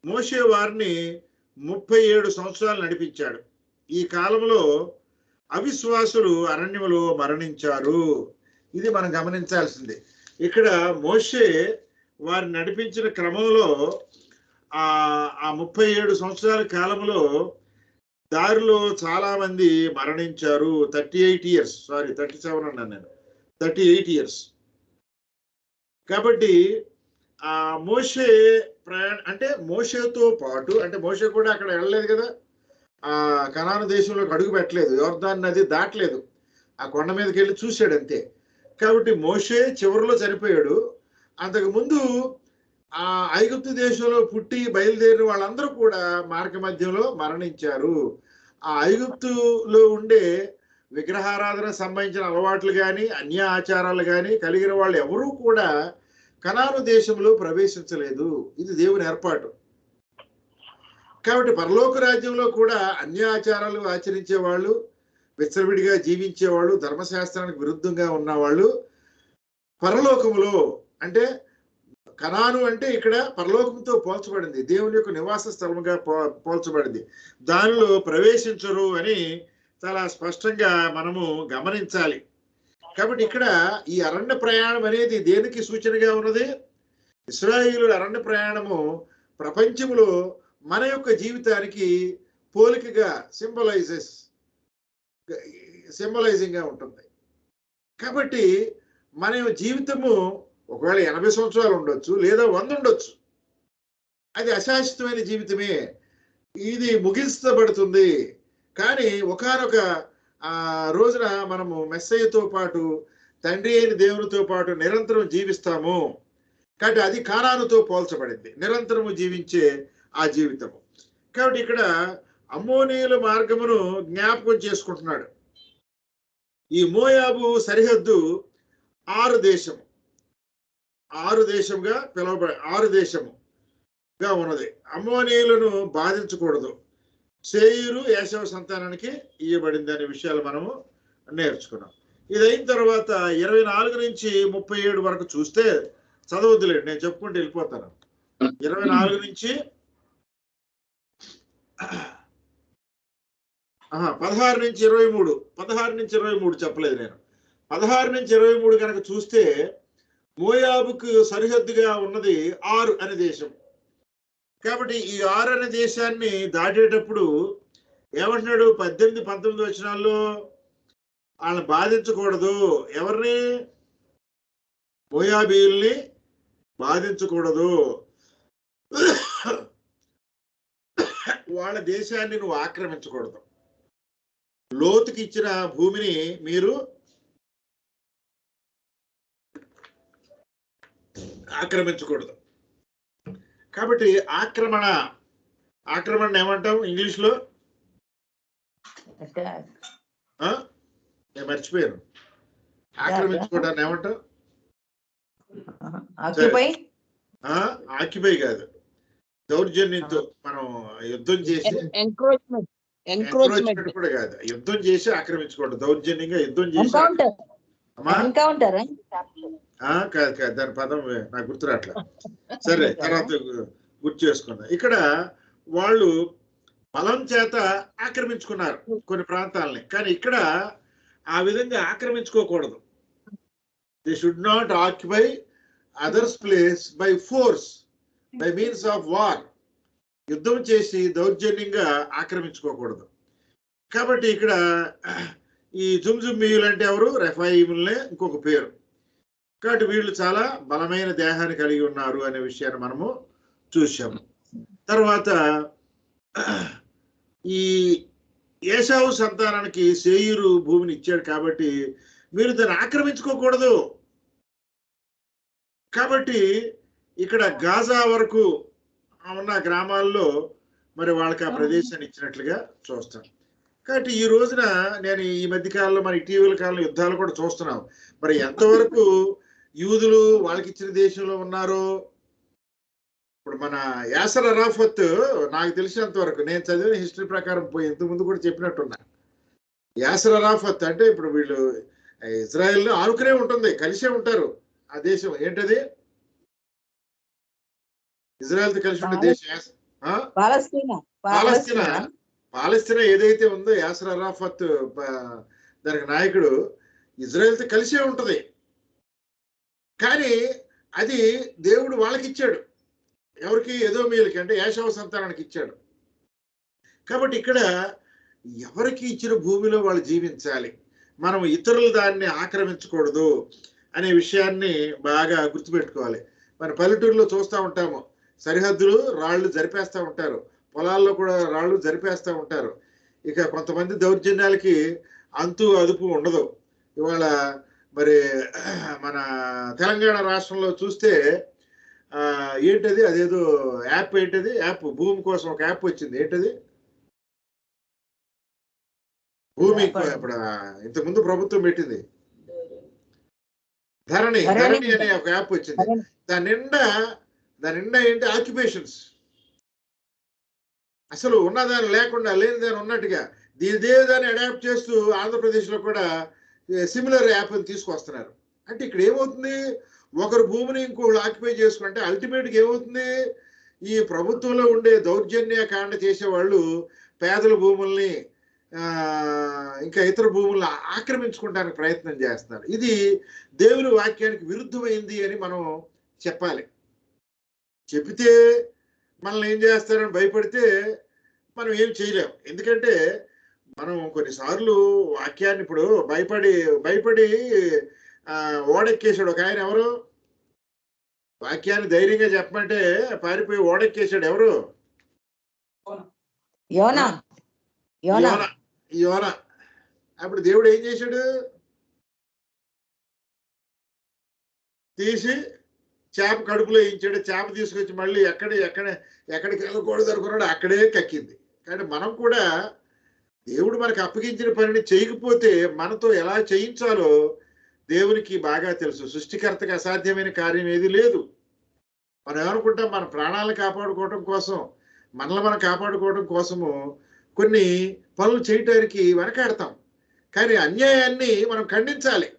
S1: మోషే వారిని 37 సంవత్సరాలు నడిపించాడు. ఈ కాలంలో అవిశ్వాసులు అరణ్యములో మరణించారు. ఇది మనం గమనించాల్సింది. ఇక్కడ మోషే వారిని నడిపించిన క్రమంలో ఆ 37 సంవత్సరాల కాలంలో దారిలో చాలా మంది మరణించారు. 38 ఇయర్స్, సారీ 37 అన్నాను నేను, 38 ఇయర్స్. కాబట్టి ఆ మోషే అంటే మోషేతో పాటు, అంటే మోషే కూడా అక్కడ వెళ్ళలేదు కదా, ఆ కనాను దేశంలోకి అడుగు పెట్టలేదు, యోర్దాను నది దాటలేదు, ఆ కొండ మీదకి వెళ్ళి చూశాడు అంతే. కాబట్టి మోషే చివరిలో చనిపోయాడు. అంతకుముందు ఆ ఐగుప్తు దేశంలో పుట్టి బయలుదేరిన వాళ్ళందరూ కూడా మార్గ మధ్యంలో మరణించారు. ఆ ఐగుప్తులో ఉండే విగ్రహారాధన సంబంధించిన అలవాట్లు కానీ, అన్య ఆచారాలు కానీ కలిగిన వాళ్ళు ఎవరూ కూడా కనాను దేశంలో ప్రవేశించలేదు. ఇది దేవుని ఏర్పాటు. కాబట్టి పరలోక రాజ్యంలో కూడా అన్య ఆచారాలు ఆచరించేవాళ్ళు, విచ్చలవిడిగా జీవించేవాళ్ళు, ధర్మశాస్త్రానికి విరుద్ధంగా ఉన్నవాళ్ళు పరలోకములో, అంటే కనాను అంటే ఇక్కడ పరలోకంతో పోల్చబడింది, దేవుని యొక్క నివాస స్థలముగా పోల్చబడింది, దానిలో ప్రవేశించరు అని చాలా స్పష్టంగా మనము గమనించాలి. కాబట్టి ఇక్కడ ఈ అరణ్య ప్రయాణం అనేది దేనికి సూచనగా ఉన్నది? ఇశ్రాయేలు అరణ్య ప్రయాణము ప్రపంచంలో మన యొక్క జీవితానికి పోలికగా సింబలైజింగ్ గా ఉంటుంది. కాబట్టి మన జీవితము ఒకవేళ 80 సంవత్సరాలు ఉండొచ్చు, లేదా 100 ఉండొచ్చు. అది అశాశ్వతమైన జీవితమే, ఇది ముగించబడుతుంది. కానీ ఒకానొక రోజున మనము మెస్సయ్యతో పాటు తండ్రి అయిన దేవునితో పాటు నిరంతరం జీవిస్తాము. కాబట్టి అది కానానుతో పోల్చబడింది, నిరంతరము జీవించే ఆ జీవితము. కాబట్టి ఇక్కడ అమ్మోనీయుల మార్గమును జ్ఞాపకం చేసుకుంటున్నాడు. ఈ మోయాబు సరిహద్దు 6 దేశంగా పిలువబడి 6 దేశముగా ఉన్నది. అమ్మోనీయులను బాధించకూడదు. సేయీరు ఏశావు సంతానానికి ఇయ్యబడింది అనే విషయాలు మనము నేర్చుకున్నాం. ఇది అయిన తర్వాత 24 నుంచి 37 వరకు చూస్తే చదవద్దులేండి, నేను చెప్పుకుంటూ వెళ్ళిపోతాను. 24 నుంచి 16 నుంచి 23 చెప్పలేదు నేను. 16 నుంచి 23 కనుక చూస్తే మోయాబుకు సరిహద్దుగా ఉన్నది 6 అనే దేశం. కాబట్టి ఈ 6 అనే దేశాన్ని దాటేటప్పుడు ఏమంటున్నాడు? 18, 19 వచనాల్లో వాళ్ళని బాధించకూడదు. ఎవరిని? మోయాబీయుల్ని బాధించకూడదు. వాళ్ళ దేశాన్ని నువ్వు ఆక్రమించకూడదు. లోతుకి ఇచ్చిన భూమిని మీరు ఆక్రమించకూడదు. కాబట్టి ఆక్రమణ ఏమంటాం ఇంగ్లీష్ లో? నేను మర్చిపోయాను. ఆక్రమించుకోవడాన్ని ఏమంటాం? ఆక్యుపై కాదు, దౌర్జన్యంతో మనం యుద్ధం చేసి, ఎంక్రోచ్మెంట్ కూడా కాదు, యుద్ధం చేసి ఆక్రమించుకోవడం, దౌర్జన్యంగా యుద్ధం చేసి. కాదు, దాని పదం నాకు గుర్తురాట్లా. సరే, తర్వాత గుర్తు చేసుకున్నా. ఇక్కడ వాళ్ళు బలం చేత ఆక్రమించుకున్నారు కొన్ని ప్రాంతాలని, కానీ ఇక్కడ ఆ విధంగా ఆక్రమించుకోకూడదు. They should not occupy others place by force, by means of war. యుద్ధం చేసి దౌర్జన్యంగా ఆక్రమించుకోకూడదు. కాబట్టి ఇక్కడ ఈ జుమ్జుమ్మీయులు అంటే ఎవరు? రెఫాయిములనే ఇంకొక పేరు. కాబట్టి వీళ్ళు చాలా బలమైన దేహాన్ని కలిగి ఉన్నారు అనే విషయాన్ని మనము చూసాము. తర్వాత ఈ ఏశావు సంతానానికి సేయీరు భూమిని ఇచ్చాడు కాబట్టి మీరు దాన్ని ఆక్రమించుకోకూడదు. కాబట్టి ఇక్కడ గాజా వరకు ఉన్న గ్రామాల్లో మరి వాళ్ళకి ఆ ప్రదేశాన్ని ఇచ్చినట్లుగా చూస్తాం. కాబట్టి ఈ రోజున నేను ఈ మధ్య కాలంలో మరి ఇటీవల కాలంలో యుద్ధాలు కూడా చూస్తున్నాం. మరి ఎంతవరకు యూదులు వాళ్ళకి ఇచ్చిన దేశంలో ఉన్నారో. ఇప్పుడు మన యాసర్ అరాఫత్ నాకు తెలిసినంత వరకు, నేను చదివిన హిస్టరీ ప్రకారం పోయి ఇంతకుముందు కూడా చెప్పినట్టున్నా, యాసర్ అరాఫత్ అంటే ఇప్పుడు వీళ్ళు ఇజ్రాయెల్ ఆనుకునే ఉంటుంది, కలిసే ఉంటారు. ఆ దేశం ఏంటది? ఇజ్రాయెల్ తో కలిసి ఉండే దేశం పాలస్తీనా ఏదైతే ఉందో, యాసర్ అరాఫత్ దానికి నాయకుడు, ఇజ్రాయెల్ తో కలిసే ఉంటది. కానీ అది దేవుడు వాళ్ళకి ఇచ్చాడు. ఎవరికి? ఎదోమీయులకి, అంటే ఏశావు సంతానానికి ఇచ్చాడు. కాబట్టి ఇక్కడ ఎవరికి ఇచ్చిన భూమిలో వాళ్ళు జీవించాలి, మనం ఇతరులు దాన్ని ఆక్రమించకూడదు అనే విషయాన్ని బాగా గుర్తుపెట్టుకోవాలి. మన పల్లెటూరులో చూస్తూ ఉంటాము, సరిహద్దులు రాళ్ళు జరిపేస్తూ ఉంటారు, పొలాల్లో కూడా రాళ్ళు జరిపేస్తూ ఉంటారు. ఇక కొంతమంది దౌర్జన్యాలకి అంతు అదుపు ఉండదు. ఇవాళ మరి మన తెలంగాణ రాష్ట్రంలో చూస్తే ఏంటది, అదేదో యాప్, ఏంటది యాప్, భూమి కోసం ఒక యాప్ వచ్చింది. ఏంటది? భూమి ఇప్పుడు ఇంతకుముందు ప్రభుత్వం పెట్టింది, ధరణి అనే ఒక యాప్ వచ్చింది. దాని నిండా ఏంటి? ఆక్యుపేషన్స్. అసలు ఉన్నదాన్ని లేకుండా లేని దాన్ని ఉన్నట్టుగా దాన్ని అడాప్ట్ చేస్తూ ఆంధ్రప్రదేశ్లో కూడా సిమిలర్ యాప్ తీసుకొస్తున్నారు. అంటే ఇక్కడ ఏమవుతుంది? ఒకరు భూమిని ఇంకొకరు ఆక్యుపై చేసుకుంటే అల్టిమేట్గా ఏమవుతుంది? ఈ ప్రభుత్వంలో ఉండే దౌర్జన్య కాండ చేసేవాళ్ళు పేదల భూముల్ని ఇంకా ఇతర భూములను ఆక్రమించుకోవడానికి ప్రయత్నం చేస్తున్నారు. ఇది దేవుని వాక్యానికి విరుద్ధమైంది అని మనం చెప్పాలి. చెబితే మనల్ని ఏం చేస్తారని భయపడితే మనం ఏం చేయలేం. ఎందుకంటే మనం కొన్నిసార్లు వాక్యాన్ని ఇప్పుడు భయపడి భయపడి ఓడెక్కేశాడు ఒక ఆయన. ఎవరు? వాక్యాన్ని ధైర్యంగా చెప్పమంటే పారిపోయి ఓడెక్కేశాడు. ఎవరు?
S2: యోనా. యోనా.
S1: యోనా. అప్పుడు దేవుడు ఏం చేశాడు? తీసి చేప కడుపులో వేయించాడు. చేప తీసుకొచ్చి మళ్ళీ ఎక్కడికి వెళ్ళకూడదు అనుకున్నాడు, అక్కడే కక్కింది. కానీ మనం కూడా దేవుడు మనకు అప్పగించిన పనిని చేయకపోతే మనతో ఎలా చేయించాలో దేవునికి బాగా తెలుసు. సృష్టికర్తకు అసాధ్యమైన కార్యం ఏది లేదు. మనం ఏమనుకుంటాం, మన ప్రాణాలను కాపాడుకోవడం కోసం, మనల్ని మనం కాపాడుకోవడం కోసము కొన్ని పనులు చేయటానికి వెనకాడతాం. కానీ అన్యాయాన్ని మనం ఖండించాలి.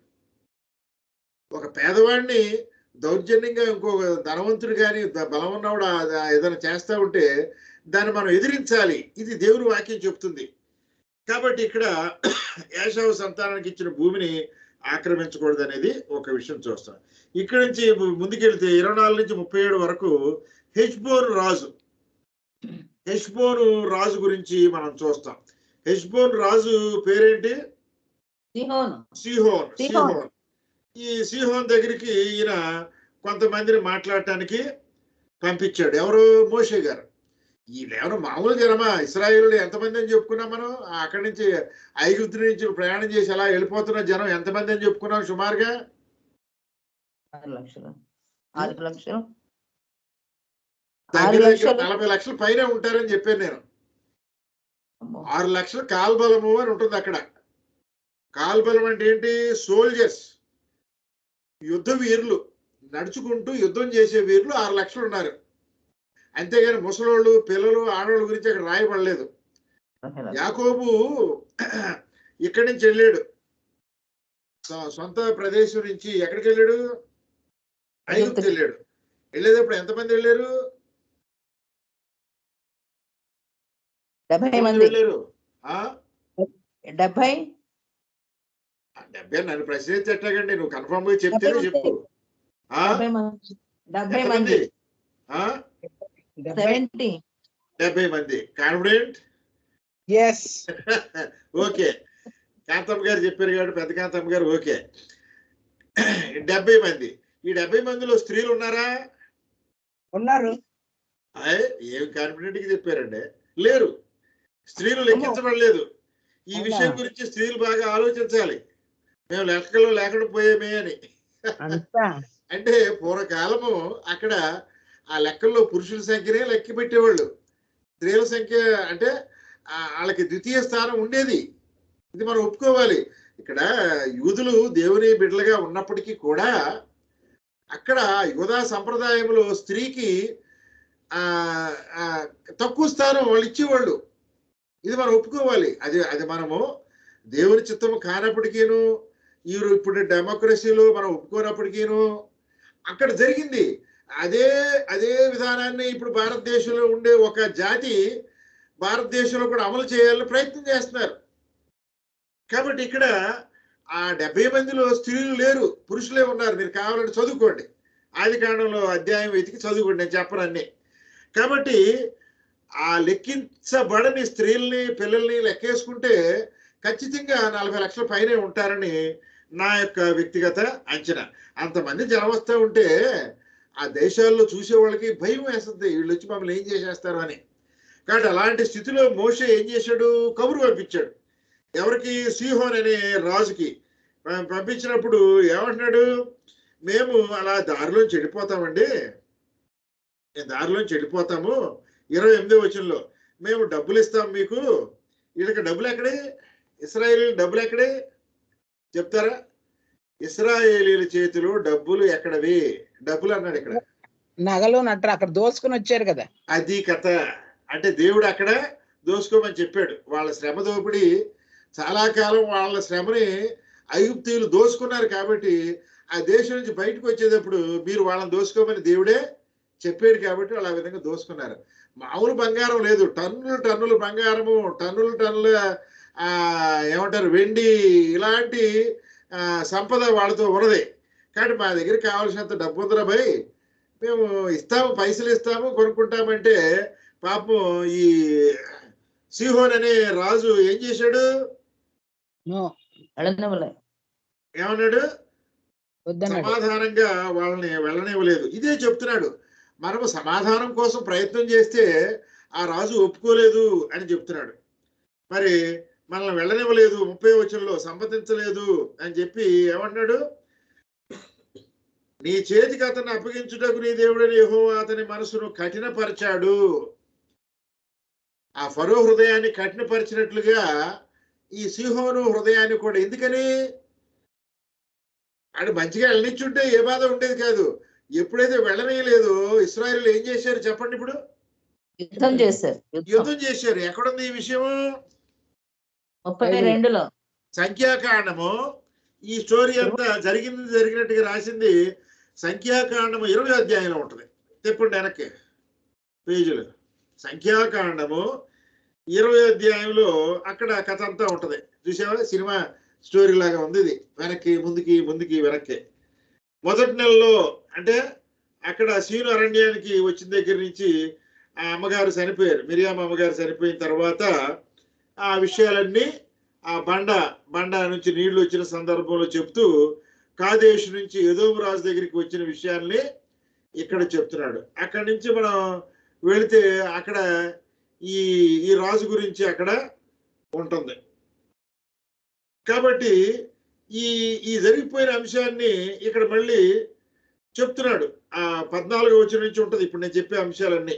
S1: ఒక పేదవాడిని దౌర్జన్యంగా ఇంకొక ధనవంతుడు కానీ బలం ఉన్నవాడు ఏదైనా చేస్తూ ఉంటే దాన్ని మనం ఎదిరించాలి. ఇది దేవుని వాక్యం చెప్తుంది. కాబట్టి ఇక్కడ ఏశావు సంతానానికి ఇచ్చిన భూమిని ఆక్రమించకూడదు అనేది ఒక విషయం చూస్తాం. ఇక్కడ నుంచి ముందుకెళ్తే 24 నుంచి 37 వరకు హెష్బోను రాజు గురించి మనం చూస్తాం. హెష్బోను రాజు పేరేంటి? సీహోన్. ఈ సీహోన్ దగ్గరికి ఈయన కొంతమందిని మాట్లాడటానికి పంపించాడు. ఎవరు? మోషే గారు. వీళ్ళెవరు మామూలు జనమా? ఇశ్రాయేలు ఎంతమంది అని చెప్పుకున్నాం మనం. అక్కడి నుంచి ఐగుప్తు నుంచి ప్రయాణం చేసి అలా వెళ్ళిపోతున్న జనం ఎంతమంది అని చెప్పుకున్నాం? సుమారుగా
S2: 6 లక్షలు
S1: 40 లక్షల పైన ఉంటారని చెప్పాను నేను. 6 లక్షల కాల్బలము అని ఉంటుంది అక్కడ. కాల్బలం అంటే ఏంటి? సోల్జర్స్, యుద్ధ వీరులు, నడుచుకుంటూ యుద్ధం చేసే వీరులు 6 లక్షలు ఉన్నారు. అంతేగాని ముసలోళ్ళు, పిల్లలు, ఆడవాళ్ళ గురించి అక్కడ రాయబడలేదు. యాకోబు ఇక్కడి నుంచి వెళ్ళాడు, సొంత ప్రదేశం నుంచి ఎక్కడికి వెళ్ళాడు? ఐగుప్తు వెళ్ళాడు. వెళ్ళేటప్పుడు ఎంతమంది వెళ్ళారు?
S2: 70 మంది
S1: వెళ్ళారు.
S2: 70
S1: నన్ను ప్రశ్నించట్టండి, నువ్వు కన్ఫర్మ్ గా చెప్తేనే చెప్పు.
S2: 70 మంది
S1: 70 మంది. కాన్ఫిడెంట్? ఓకే. కాంతమ్మ గారు చెప్పారు కాబట్టి, పెద్ద కాంతమ్మ గారు ఓకే. 70 మంది. ఈ 70 మందిలో స్త్రీలు ఉన్నారా?
S3: ఉన్నారు.
S1: ఏం కాన్ఫిడెంట్ గా చెప్పారండి. లేరు, స్త్రీలు లెక్కించబడలేదు. ఈ విషయం గురించి స్త్రీలు బాగా ఆలోచించాలి. మేము లెక్కలో లేకుండా పోయామే అని. అంటే పూర్వకాలము అక్కడ ఆ లెక్కల్లో పురుషుల సంఖ్యనే లెక్క పెట్టేవాళ్ళు. స్త్రీల సంఖ్య అంటే వాళ్ళకి ద్వితీయ స్థానం ఉండేది. ఇది మనం ఒప్పుకోవాలి. ఇక్కడ యూదులు దేవుని బిడ్డలుగా ఉన్నప్పటికీ కూడా అక్కడ యూదా సంప్రదాయంలో స్త్రీకి తక్కువ స్థానం వాళ్ళు ఇచ్చేవాళ్ళు. ఇది మనం ఒప్పుకోవాలి. అది మనము దేవుని చిత్తము కానప్పటికీను, ఇప్పుడు డెమోక్రసీలో మనం ఒప్పుకోనప్పటికీను అక్కడ జరిగింది. అదే విధానాన్ని ఇప్పుడు భారతదేశంలో ఉండే ఒక జాతి భారతదేశంలో కూడా అమలు చేయాలని ప్రయత్నం చేస్తున్నారు. కాబట్టి ఇక్కడ ఆ 70 మందిలో స్త్రీలు లేరు, పురుషులే ఉన్నారు. మీరు కావాలంటే చదువుకోండి, ఆదికాండంలో అధ్యాయం వెతికి చదువుకోండి, నేను చెప్పను అన్నీ. కాబట్టి ఆ లెక్కించబడని స్త్రీల్ని, పిల్లల్ని లెక్కేసుకుంటే ఖచ్చితంగా 40 లక్షల పైనే ఉంటారని నా యొక్క వ్యక్తిగత అంచనా. అంతమంది జనం వస్తూ ఉంటే ఆ దేశాల్లో చూసే వాళ్ళకి భయం వేస్తుంది, వీళ్ళు వచ్చి మమ్మల్ని ఏం చేసేస్తారు అని. కాబట్టి అలాంటి స్థితిలో మోషే ఏం చేశాడు? కబురు పంపించాడు. ఎవరికి? సీహోన్ అనే రాజుకి పంపించినప్పుడు ఏమంటున్నాడు? మేము అలా దారిలోంచి వెళ్ళిపోతామండి, దారిలోంచి వెళ్ళిపోతాము. 28వ వచనంలో మేము డబ్బులు ఇస్తాం మీకు. వీళ్ళకి డబ్బులు ఎక్కడే? ఇశ్రాయేలీల డబ్బులు ఎక్కడే చెప్తారా? ఇశ్రాయేలీల చేతిలో డబ్బులు ఎక్కడవి? డబ్బులు అన్నాడు ఇక్కడ.
S3: నగలు నట్టు అక్కడ దోసుకుని వచ్చారు కదా.
S1: అది కథ. అంటే దేవుడు అక్కడ దోసుకోమని చెప్పాడు. వాళ్ళ శ్రమ దోపిడి, చాలా కాలం వాళ్ళ శ్రమని ఐగుప్తీయులు దోసుకున్నారు. కాబట్టి ఆ దేశం నుంచి బయటకు వచ్చేటప్పుడు మీరు వాళ్ళని దోసుకోమని దేవుడే చెప్పాడు. కాబట్టి వాళ్ళు ఆ విధంగా దోసుకున్నారు. మామూలు బంగారం లేదు, టన్నుల బంగారము, టన్నుల ఏమంటారు వెండి, ఇలాంటి సంపద వాళ్ళతో ఉన్నది. కాబట్టి మా దగ్గర కావాల్సినంత డబ్బు ఉందిరా భయ్, మేము ఇస్తాము, పైసలు ఇస్తాము, కొనుక్కుంటామంటే పాపం ఈ సీహోన్ అనే రాజు ఏం చేశాడు? ఏమన్నాడు? సమాధానంగా వాళ్ళని వెళ్ళనివ్వలేదు. ఇదే చెప్తున్నాడు, మనము సమాధానం కోసం ప్రయత్నం చేస్తే ఆ రాజు ఒప్పుకోలేదు అని చెప్తున్నాడు. మరి మనల్ని వెళ్ళనివ్వలేదు, 30వ వచనంలో సమ్మతించలేదు అని చెప్పి ఏమన్నాడు? నీ చేతికి అతన్ని అప్పగించుటకు నీ దేవుడని యెహోవా అతని మనసును కఠినపరిచాడు. ఆ ఫరో హృదయాన్ని కఠినపరిచినట్లుగా ఈ సీహోను హృదయాన్ని కూడా. ఎందుకని? ఆడు మంచిగా వెళ్ళనిచ్చుంటే ఏ బాధ ఉండేది కాదు. ఎప్పుడైతే వెళ్ళనీయలేదో ఇశ్రాయేలు ఏం చేశారు చెప్పండి? ఇప్పుడు
S2: యుద్ధం
S1: చేశారు. ఎక్కడుంది ఈ విషయం?
S2: 32లో
S1: సంఖ్యాకాండము. ఈ స్టోరీ అంతా జరిగినట్టుగా రాసింది సంఖ్యాకాండము 20వ అధ్యాయంలో ఉంటుంది. తెప్పండి వెనక్కి పేజీలు. సంఖ్యాకాండము 20వ అధ్యాయంలో అక్కడ కథ అంతా ఉంటది. చూసావా? సినిమా స్టోరీ లాగా ఉంది ఇది. వెనక్కి ముందుకి వెనక్కి. మొదటి నెలలో అంటే అక్కడ సీను అరణ్యానికి వచ్చిన దగ్గర నుంచి ఆ అమ్మగారు చనిపోయారు. మిరియామ అమ్మగారు చనిపోయిన తర్వాత ఆ విషయాలన్నీ ఆ బండ నుంచి నీళ్లు వచ్చిన సందర్భంలో చెప్తూ కాదేశు నుంచి ఎదోము రాజు దగ్గరికి వచ్చిన విషయాల్ని ఇక్కడ చెప్తున్నాడు. అక్కడి నుంచి మనం వెళితే అక్కడ ఈ రాజు గురించి అక్కడ ఉంటుంది. కాబట్టి ఈ జరిగిపోయిన అంశాన్ని ఇక్కడ మళ్ళీ చెప్తున్నాడు. ఆ 14వ వచనం నుంచి ఉంటుంది ఇప్పుడు నేను చెప్పే అంశాలన్నీ.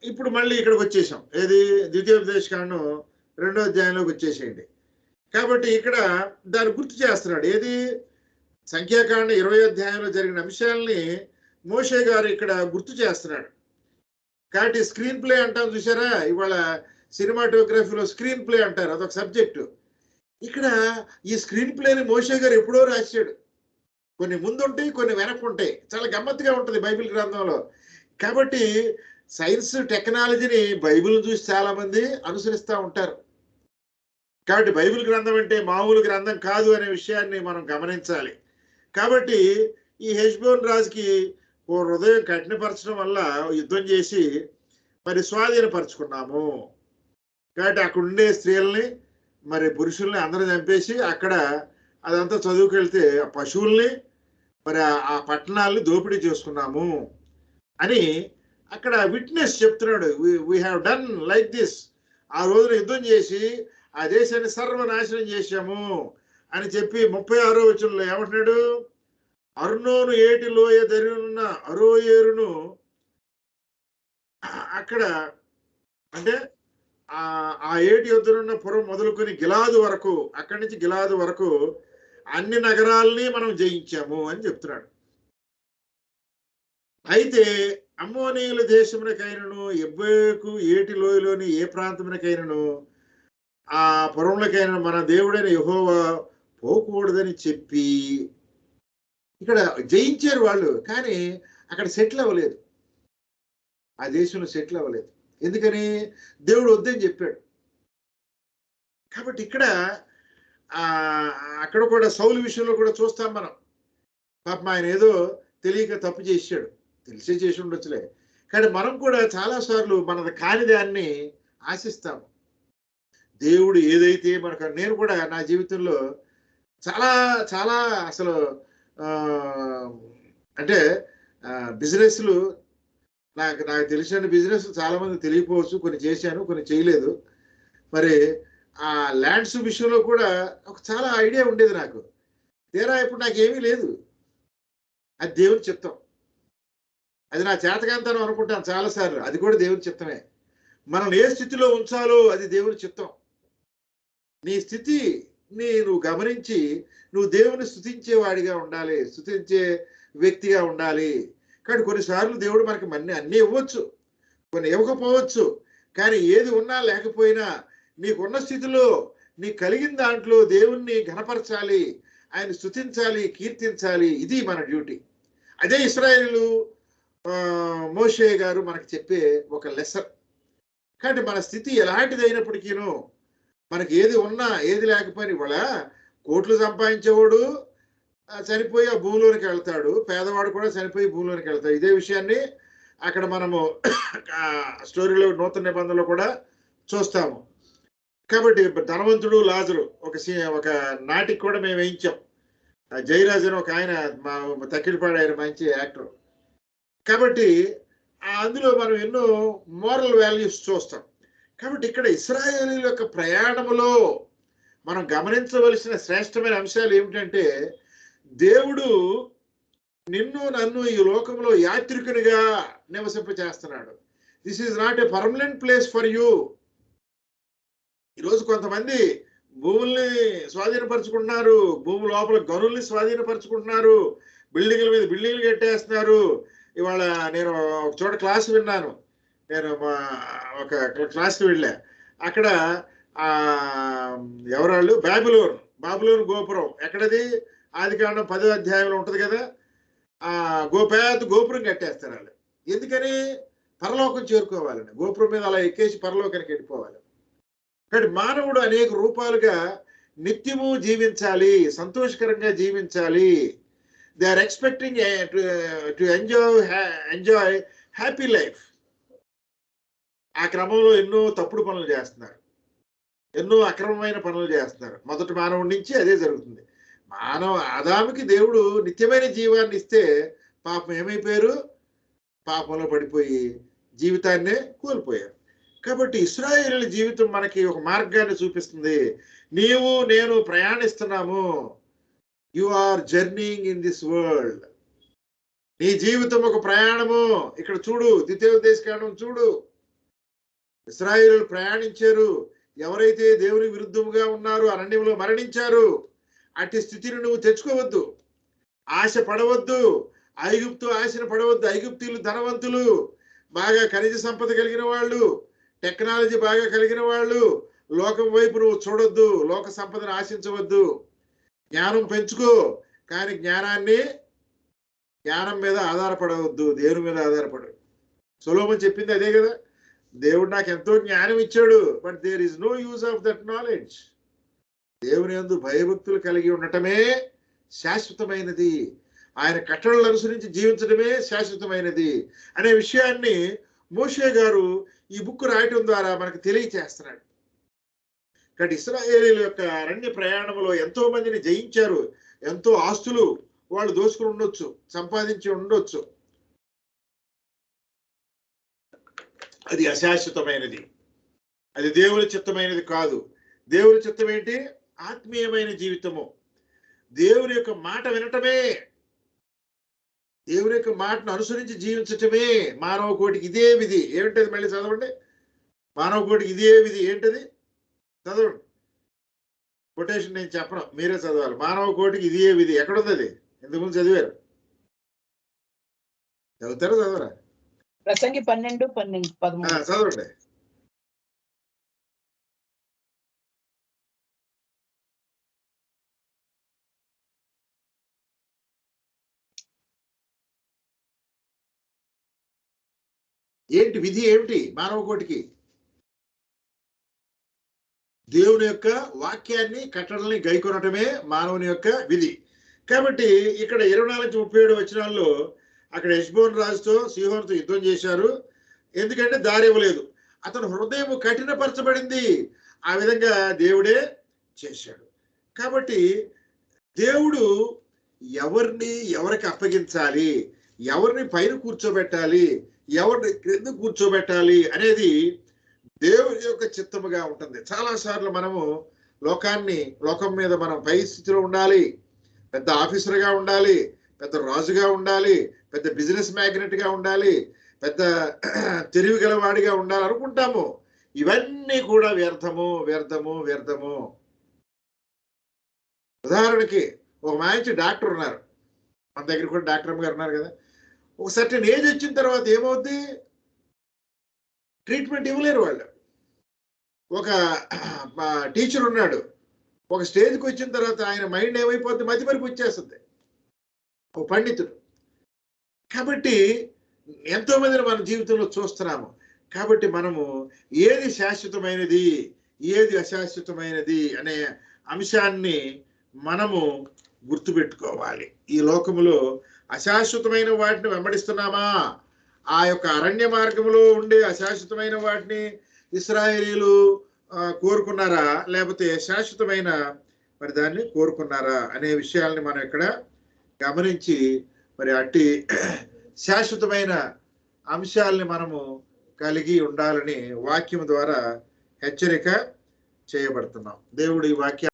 S1: ఇప్పుడు మళ్ళీ ఇక్కడికి వచ్చేసాం. ఏది? ద్వితీయోపదేశకాండం 2వ అధ్యాయంలోకి వచ్చేసేయండి. కాబట్టి ఇక్కడ దాన్ని గుర్తు చేస్తున్నాడు. ఏది? సంఖ్యాకాండం 20వ అధ్యాయంలో జరిగిన అంశాలని మోషే గారు ఇక్కడ గుర్తు చేస్తున్నాడు. కాబట్టి స్క్రీన్ ప్లే అంటాం చూసారా? ఇవాళ సినిమాటోగ్రఫీలో స్క్రీన్ ప్లే అంటారు, అదొక సబ్జెక్టు. ఇక్కడ ఈ స్క్రీన్ ప్లేని మోషే గారు ఎప్పుడో రాశాడు. కొన్ని ముందుంటాయి, కొన్ని వెనక్కుంటాయి. చాలా గమ్మత్తుగా ఉంటుంది బైబిల్ గ్రంథంలో. కాబట్టి సైన్స్ టెక్నాలజీని బైబిల్ని చూసి చాలా మంది అనుసరిస్తూ ఉంటారు. కాబట్టి బైబిల్ గ్రంథం అంటే మామూలు గ్రంథం కాదు అనే విషయాన్ని మనం గమనించాలి. కాబట్టి ఈ హెష్బోన్ రాజుకి ఓ హృదయం కఠినపరచడం వల్ల యుద్ధం చేసి మరి స్వాధీనపరుచుకున్నాము. కాబట్టి అక్కడ ఉండే స్త్రీలని మరి పురుషుల్ని అందరూ చంపేసి అక్కడ అదంతా చదువుకెళ్తే ఆ పశువుల్ని మరి ఆ పట్టణాలని దోపిడీ చేసుకున్నాము అని అక్కడ విట్నెస్ చెప్తున్నాడు. We have done like this. ఆ రోజున యుద్ధం చేసి ఆ దేశాన్ని సర్వనాశనం చేశాము అని చెప్పి 36వ వచనంలో ఏమంటున్నాడు? అర్నోను ఏటి లోయ దరినున్న అరోయేరును అక్కడ అంటే ఆ ఏటి యొద్దనున్న పురం మొదలుకొని గిలాదు వరకు, అక్కడి నుంచి గిలాదు వరకు అన్ని నగరాలని మనం జయించాము అని చెప్తున్నాడు. అయితే అమ్మోనీయుల దేశమునకైనను ఎబ్బేకు ఏటి లోయలోని ఏ ప్రాంతమునకైనను ఆ పురంలోకైనా మన దేవుడైన యెహోవా పోకూడదని చెప్పి ఇక్కడ జయించారు వాళ్ళు. కానీ అక్కడ సెటిల్ అవ్వలేదు, ఆ దేశంలో సెటిల్ అవ్వలేదు. ఎందుకని? దేవుడు వద్దని చెప్పాడు. కాబట్టి ఇక్కడ అక్కడ కూడా సౌలు విషయంలో కూడా చూస్తాం మనం. పాపం ఆయన ఏదో తెలియక తప్పు చేశాడు, తెలిసే చేసి ఉండొచ్చులే. కానీ మనం కూడా చాలాసార్లు మనది కాని దాన్ని ఆశిస్తాము. దేవుడు ఏదైతే మనకు, నేను కూడా నా జీవితంలో చాలా చాలా అసలు అంటే బిజినెస్లు నాకు తెలిసిన బిజినెస్ చాలా మంది తెలియకపోవచ్చు. కొన్ని చేశాను, కొన్ని చేయలేదు. మరి ఆ ల్యాండ్స్ విషయంలో కూడా ఒక చాలా ఐడియా ఉండేది నాకు. తీరా ఇప్పుడు నాకేమీ లేదు. అది దేవుని చిత్తం. అది నా చేతకాంతనం అనుకుంటాను చాలాసార్లు. అది కూడా దేవుని చిత్తమే. మనం ఏ స్థితిలో ఉంచాలో అది దేవుని చిత్తం. నీ స్థితి నువ్వు గమనించి నువ్వు దేవుని స్తుతించేవాడిగా ఉండాలి, స్తుతించే వ్యక్తిగా ఉండాలి. కానీ కొన్నిసార్లు దేవుడు మనకి అన్నీ ఇవ్వచ్చు, కొన్ని ఇవ్వకపోవచ్చు. కానీ ఏది ఉన్నా లేకపోయినా నీకున్న స్థితిలో నీకు కలిగిన దాంట్లో దేవుణ్ణి ఘనపరచాలి, ఆయన స్తుతించాలి, కీర్తించాలి. ఇది మన డ్యూటీ. అదే ఇశ్రాయేలు మోషే గారు మనకు చెప్పే ఒక లెసన్. కాబట్టి మన స్థితి చనిపోయి ఆ భూమిలోనికి వెళ్తాడు, పేదవాడు కూడా చనిపోయి భూమిలోనికి వెళ్తాడు. ఇదే విషయాన్ని అక్కడ మనము స్టోరీలో నూతన నిబంధనలో కూడా చూస్తాము. కాబట్టి ధనవంతుడు లాజరు ఒక నాటికి కూడా మేము వేయించాం. జయరాజ్ అని ఒక ఆయన మా తక్కిడిపాడు, ఆయన మంచి యాక్టర్. కాబట్టి అందులో మనం ఎన్నో మోరల్ వాల్యూస్ చూస్తాం. కాబట్టి ఇక్కడ ఇశ్రాయేలీయుల యొక్క ప్రయాణములో మనం గమనించవలసిన శ్రేష్టమైన అంశాలు ఏమిటంటే, దేవుడు నిన్ను నన్ను ఈ లోకంలో యాత్రికునిగా నివసింపచేస్తున్నాడు. This is not a permanent place for you. ఈరోజు కొంతమంది భూముల్ని స్వాధీనపరుచుకుంటున్నారు, భూమి లోపల గనుల్ని స్వాధీనపరుచుకుంటున్నారు, బిల్డింగ్ల మీద బిల్డింగ్లు కట్టేస్తున్నారు. ఇవాళ నేను ఒక చోట క్లాస్ విన్నాను. నేను ఒక క్లాస్కి వెళ్ళా. అక్కడ ఎవరాళ్ళు బాబులోను గోపురం ఎక్కడది? ఆదికాండం 10వ అధ్యాయంలో ఉంటుంది కదా. పెద్ద గోపురం కట్టేస్తారు వాళ్ళు. ఎందుకని? పరలోకం చేరుకోవాలని. గోపురం మీద అలా ఎక్కేసి పరలోకానికి వెళ్ళిపోవాలి. కాబట్టి మానవుడు అనేక రూపాలుగా నిత్యము జీవించాలి, సంతోషకరంగా జీవించాలి. They are expecting to enjoy happy life. ఆ క్రమంలో ఎన్నో తప్పుడు పనులు చేస్తున్నారు, ఎన్నో అక్రమమైన పనులు చేస్తున్నారు. మొదటి మానవుడి నుంచి అదే జరుగుతుంది. ఆదాముకి దేవుడు నిత్యమైన జీవాన్ని ఇస్తే పాపం ఏమైపోయారు? పాపంలో పడిపోయి జీవితాన్నే కోల్పోయారు. కాబట్టి ఇశ్రాయేలీయుల జీవితం మనకి ఒక మార్గాన్ని చూపిస్తుంది. నీవు నేను ప్రయాణిస్తున్నాము. You are journeying in this world. నీ జీవితం ఒక ప్రయాణము. ఇక్కడ చూడు, ద్వితీయోపదేశకాండం చూడు. ఇశ్రాయేలీయులు ప్రయాణించారు. ఎవరైతే దేవునికి విరుద్ధముగా ఉన్నారో అరణ్యంలో మరణించారు. అట్టి స్థితిని నువ్వు తెచ్చుకోవద్దు, ఆశ పడవద్దు, ఐగుప్తు ఆశను పడవద్దు. ఐగుప్తీయులు ధనవంతులు, బాగా ఖనిజ సంపద కలిగిన వాళ్ళు, టెక్నాలజీ బాగా కలిగిన వాళ్ళు. లోకం వైపు నువ్వు చూడొద్దు, లోక సంపదను ఆశించవద్దు. జ్ఞానం పెంచుకో, కానీ జ్ఞానం మీద ఆధారపడవద్దు, దేవుని మీద ఆధారపడు. సొలొమోను చెప్పింది అదే కదా. దేవుడు నాకు ఎంతో జ్ఞానం ఇచ్చాడు, but there is no use of that knowledge. దేవుని యందు భయభక్తులు కలిగి ఉండటమే శాశ్వతమైనది, ఆయన కట్టడలను అనుసరించి జీవించడమే శాశ్వతమైనది అనే విషయాన్ని మోషే గారు ఈ బుక్ రాయటం ద్వారా మనకు తెలియచేస్తున్నాడు. కాబట్టి ఇశ్రాయేలీయుల యొక్క అరణ్య ప్రయాణంలో ఎంతో మందిని జయించారు. ఎంతో ఆస్తులు వాళ్ళు దోచుకుని ఉండొచ్చు, సంపాదించి ఉండొచ్చు. అది అశాశ్వతమైనది, అది దేవుని చిత్తమైనది కాదు. దేవుని చిత్తం ఏంటి? ఆత్మీయమైన జీవితము, దేవుని యొక్క మాట వినటమే, దేవుని యొక్క మాటను అనుసరించి జీవించటమే మానవ కోటికి ఇదే విధి. ఏమిటది? మళ్ళీ చదవండి. మానవ కోటికి ఇదే విధి ఏంటది? చదవండి. కొటేషన్ నేను చెప్పను, మీరే చదవాలి. మానవ కోటికి ఇదే విధి. ఎక్కడుంది అది? ఇంతకుముందు చదివారు, చదువుతారా చదవరా?
S3: ప్రసంగి 12:13
S1: చదవండి. ఏంటి విధి? ఏమిటి మానవ కోటికి? దేవుని యొక్క వాక్యాన్ని కట్టడల్ని గైకొనటమే మానవుని యొక్క విధి. కాబట్టి ఇక్కడ 24-37 వచనాల్లో అక్కడ హెష్బోన్ రాజుతో సీహోనుతో యుద్ధం చేశారు. ఎందుకంటే దారి ఇవ్వలేదు. అతను హృదయం కఠినపరచబడింది. ఆ విధంగా దేవుడే చేశాడు. కాబట్టి దేవుడు ఎవరికి అప్పగించాలి, ఎవరిని పైన కూర్చోబెట్టాలి, ఎవరిని క్రింద కూర్చోబెట్టాలి అనేది దేవుని యొక్క చిత్తముగా ఉంటుంది. చాలాసార్లు మనము లోకం మీద మనం పై స్థితిలో ఉండాలి, పెద్ద ఆఫీసర్గా ఉండాలి, పెద్ద రాజుగా ఉండాలి, పెద్ద బిజినెస్ మ్యాగ్నెట్గా ఉండాలి, పెద్ద తెలివి గలవాడిగా ఉండాలి అనుకుంటాము. ఇవన్నీ కూడా వ్యర్థము వ్యర్థము వ్యర్థము. ఉదాహరణకి ఒక మంచి డాక్టర్ ఉన్నారు, మన దగ్గర కూడా డాక్టర్ గారు ఉన్నారు కదా. ఒక సర్టెన్ ఏజ్ వచ్చిన తర్వాత ఏమవుద్ది? ట్రీట్మెంట్ ఇవ్వలేరు వాళ్ళు. ఒక టీచర్ ఉన్నాడు, ఒక స్టేజ్కి వచ్చిన తర్వాత ఆయన మైండ్ ఏమైపోద్ది? మతిమరుపు వచ్చేస్తుంది. ఒక పండితుడు. కాబట్టి ఎంతో మందిని మన జీవితంలో చూస్తున్నాము. కాబట్టి మనము ఏది శాశ్వతమైనది, ఏది అశాశ్వతమైనది అనే అంశాన్ని మనము గుర్తుపెట్టుకోవాలి. ఈ లోకములో అశాశ్వతమైన వాటిని వెంబడిస్తున్నామా? ఆ యొక్క అరణ్య మార్గంలో ఉండే అశాశ్వతమైన వాటిని ఇశ్రాయేలీలు కోరుకున్నారా, లేకపోతే శాశ్వతమైన మరి దాన్ని కోరుకున్నారా అనే విషయాల్ని మనం ఇక్కడ గమనించి మరి అట్టి శాశ్వతమైన అంశాలని మనము కలిగి ఉండాలని వాక్యం ద్వారా హెచ్చరిక చేయబడుతున్నాం. దేవుడి వాక్య